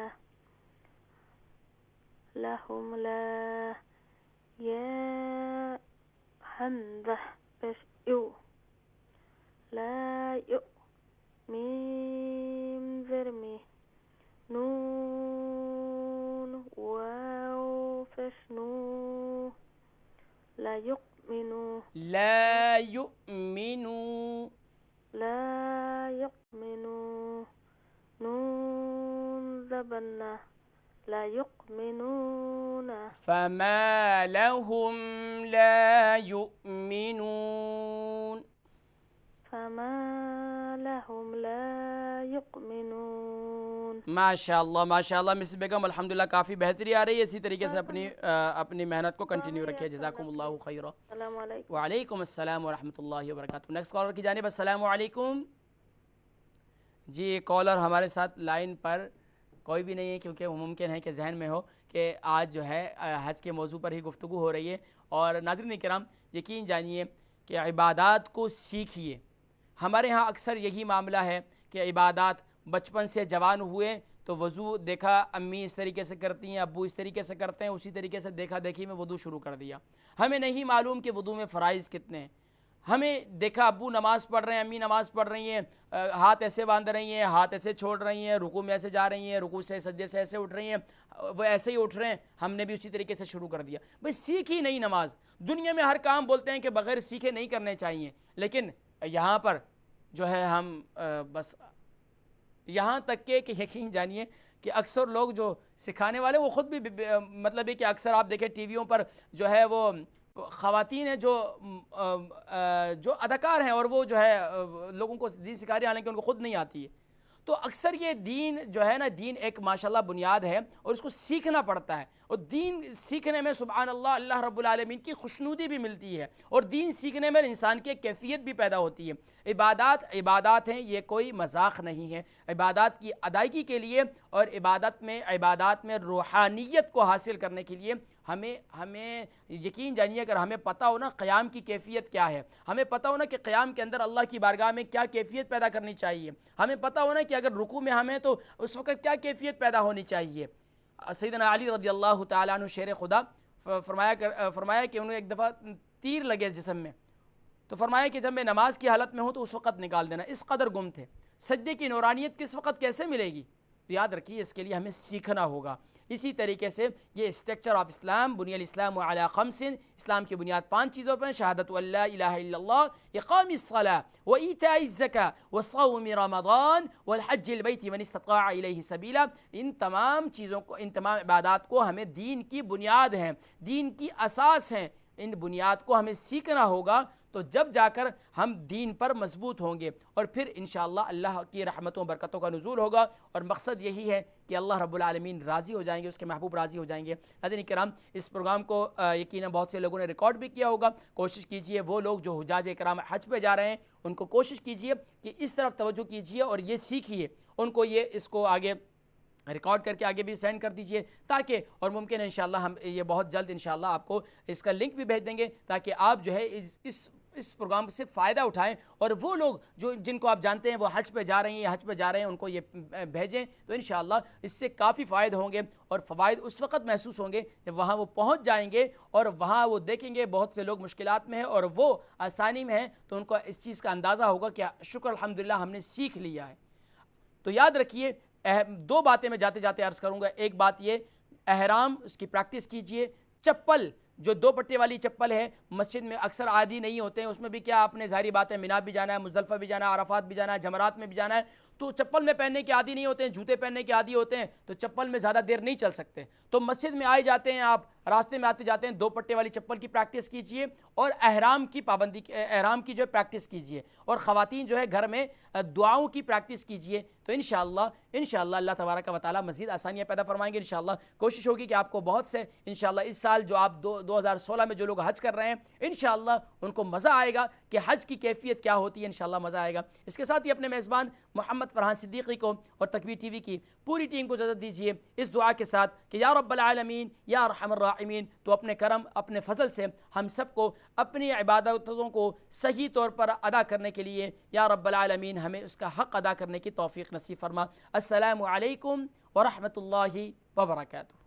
لهم لا يا حمزة بش يو لا يؤ ميم زرمي نون واو فشنو لا يؤمنوا لا يؤمنوا لا يؤمنوا نون زبنا لا يؤمنون. فما لهم لا يؤمنون. فما لهم لا يؤمنون. ماشاء اللہ ماشاء اللہ. مسز بیگم الحمدللہ کافی بہتری آ رہی ہے. اسی طریقے سے اپنی محنت کو کنٹینیو رکھیے. جزاکم اللہ خیرہ. السلام علیکم. وعلیکم السلام ورحمۃ اللہ وبرکاتہ. نیکسٹ کالر کی جانب. السلام علیکم. جی کالر ہمارے ساتھ لائن پر کوئی بھی نہیں ہے کیونکہ وہ ممکن ہے کہ ذہن میں ہو کہ آج جو ہے حج کے موضوع پر ہی گفتگو ہو رہی ہے. اور ناظرین کرام یقین جانیے کہ عبادات کو سیکھیے. ہمارے ہاں اکثر یہی معاملہ ہے کہ عبادات بچپن سے جوان ہوئے تو وضو دیکھا امی اس طریقے سے کرتی ہیں, ابو اس طریقے سے کرتے ہیں, اسی طریقے سے دیکھا دیکھی میں وضو شروع کر دیا. ہمیں نہیں معلوم کہ وضو میں فرائض کتنے ہیں. ہمیں دیکھا ابو نماز پڑھ رہے ہیں, امی نماز پڑھ رہی ہیں, ہاتھ ایسے باندھ رہی ہیں, ہاتھ ایسے چھوڑ رہی ہیں, رکوع میں ایسے جا رہی ہیں, رکوع سے سجدے سے ایسے اٹھ رہی ہیں, وہ ایسے ہی اٹھ رہے ہیں, ہم نے بھی اسی طریقے سے شروع کر دیا. بھئی سیکھی نہیں نماز. دنیا میں ہر کام بولتے ہیں کہ بغیر سیکھے نہیں کرنے چاہیے, لیکن یہاں پر جو ہے ہم بس یہاں تک کہ یقین جانیے کہ اکثر لوگ جو سکھانے والے وہ خود بھی مطلب ہے کہ اکثر آپ دیکھیں ٹی ویوں پر جو ہے وہ خواتین ہیں جو اداکار ہیں اور وہ جو ہے لوگوں کو دین سکھا رہے ہیں حالانکہ ان کو خود نہیں آتی ہے. تو اکثر یہ دین جو ہے نا, دین ایک ماشاءاللہ بنیاد ہے اور اس کو سیکھنا پڑتا ہے. اور دین سیکھنے میں سبحان اللہ اللہ رب العالمین کی خوشنودی بھی ملتی ہے, اور دین سیکھنے میں انسان کی کیفیت بھی پیدا ہوتی ہے. عبادات ہیں, یہ کوئی مذاق نہیں ہے. عبادات کی ادائیگی کے لیے اور عبادات میں روحانیت کو حاصل کرنے کے لیے ہمیں یقین جانیے اگر ہمیں پتہ ہو نا قیام کی کیفیت کیا ہے، ہمیں پتہ ہو نا کہ قیام کے اندر اللہ کی بارگاہ میں کیا کیفیت پیدا کرنی چاہیے، ہمیں پتہ ہو نا کہ اگر رکوع میں ہمیں تو اس وقت کیا کیفیت پیدا ہونی چاہیے۔ سیدنا علی رضی اللہ تعالیٰ عنہ شیر خدا فرمایا کہ انہیں ایک دفعہ تیر لگے جسم میں، تو فرمایا کہ جب میں نماز کی حالت میں ہوں تو اس وقت نکال دینا، اس قدر گم تھے۔ سجدے کی نورانیت کس وقت کیسے ملے گی؟ تو یاد رکھیے اس کے لیے ہمیں سیکھنا ہوگا۔ اسی طریقے سے یہ اسٹرکچر آف اسلام، بنی الاسلام علی خمس، اسلام کی بنیاد 5 چیزوں پر، شہادت ان لا الہ الا اللہ، اقام الصلاۃ وایتاء الزکاۃ وصوم رمضان والحج البیت من استطاع الیہ سبیلا۔ ان تمام چیزوں کو، ان تمام عبادات کو ہمیں دین کی بنیاد ہیں، دین کی اساس ہیں، ان بنیاد کو ہمیں سیکھنا ہوگا، تو جب جا کر ہم دین پر مضبوط ہوں گے، اور پھر انشاءاللہ اللہ کی رحمتوں برکتوں کا نزول ہوگا، اور مقصد یہی ہے کہ اللہ رب العالمین راضی ہو جائیں گے، اس کے محبوب راضی ہو جائیں گے۔ ناظرین کرام، اس پروگرام کو یقیناً بہت سے لوگوں نے ریکارڈ بھی کیا ہوگا، کوشش کیجئے وہ لوگ جو حجاج کرام حج پہ جا رہے ہیں ان کو کوشش کیجئے کہ اس طرف توجہ کیجئے اور یہ سیکھیے، ان کو اس کو آگے ریکارڈ کر کے آگے بھی سینڈ کر دیجئے، تاکہ، اور ممکن ہے انشاءاللہ ہم یہ بہت جلد انشاءاللہ آپ کو اس کا لنک بھی بھیج دیں گے، تاکہ آپ جو ہے اس پروگرام سے فائدہ اٹھائیں، اور وہ لوگ جن کو آپ جانتے ہیں وہ حج پہ جا رہے ہیں یا حج پہ جا رہے ہیں ان کو یہ بھیجیں، تو انشاءاللہ اس سے کافی فائدہ ہوں گے، اور فوائد اس وقت محسوس ہوں گے جب وہاں وہ پہنچ جائیں گے اور وہاں وہ دیکھیں گے بہت سے لوگ مشکلات میں ہیں اور وہ آسانی میں ہیں، تو ان کو اس چیز کا اندازہ ہوگا کہ شکر الحمدللہ ہم نے سیکھ لیا ہے۔ تو یاد رکھیے، 2 باتیں میں جاتے جاتے عرض کروں گا۔ ایک بات یہ، احرام اس کی پریکٹس کیجئے، چپل جو 2 پٹے والی چپل ہے، مسجد میں اکثر عادی نہیں ہوتے ہیں، اس میں بھی کیا آپ نے ظاہری بات ہے مینا بھی جانا ہے، مزدلفہ بھی جانا ہے، عرفات بھی جانا ہے، جمرات میں بھی جانا ہے، تو چپل میں پہننے کے عادی نہیں ہوتے ہیں، جوتے پہننے کے عادی ہوتے ہیں، تو چپل میں زیادہ دیر نہیں چل سکتے، تو مسجد میں آئے جاتے ہیں، آپ راستے میں آتے جاتے ہیں، 2 پٹے والی چپل کی پریکٹس کیجئے، اور احرام کی پابندی، احرام کی جو ہے پریکٹس کیجئے، اور خواتین جو ہے گھر میں دعاؤں کی پریکٹس کیجئے، تو انشاءاللہ اللہ تبارک و تعالی مزید آسانیاں پیدا فرمائیں گے۔ انشاءاللہ کوشش ہوگی کہ آپ کو بہت سے انشاءاللہ اس سال جو آپ 2016 میں جو لوگ حج کر رہے ہیں انشاءاللہ ان کو مزہ آئے گا کہ حج کی کیفیت کیا ہوتی ہے، انشاءاللہ مزہ آئے گا۔ اس کے ساتھ ہی اپنے میزبان محمد فرحان صدیقی کو اور تکبیر ٹی وی کی پوری ٹیم کو اجازت دیجیے اس دعا کے ساتھ کہ یا رب العالمین یا ارحم الراحمین، تو اپنے کرم، اپنے فضل سے ہم سب کو اپنی عبادتوں کو صحیح طور پر ادا کرنے کے لیے یا رب العالمین ہمیں اس کا حق ادا کرنے کی توفیق نصیب فرما۔ السلام علیکم ورحمۃ اللہ وبرکاتہ۔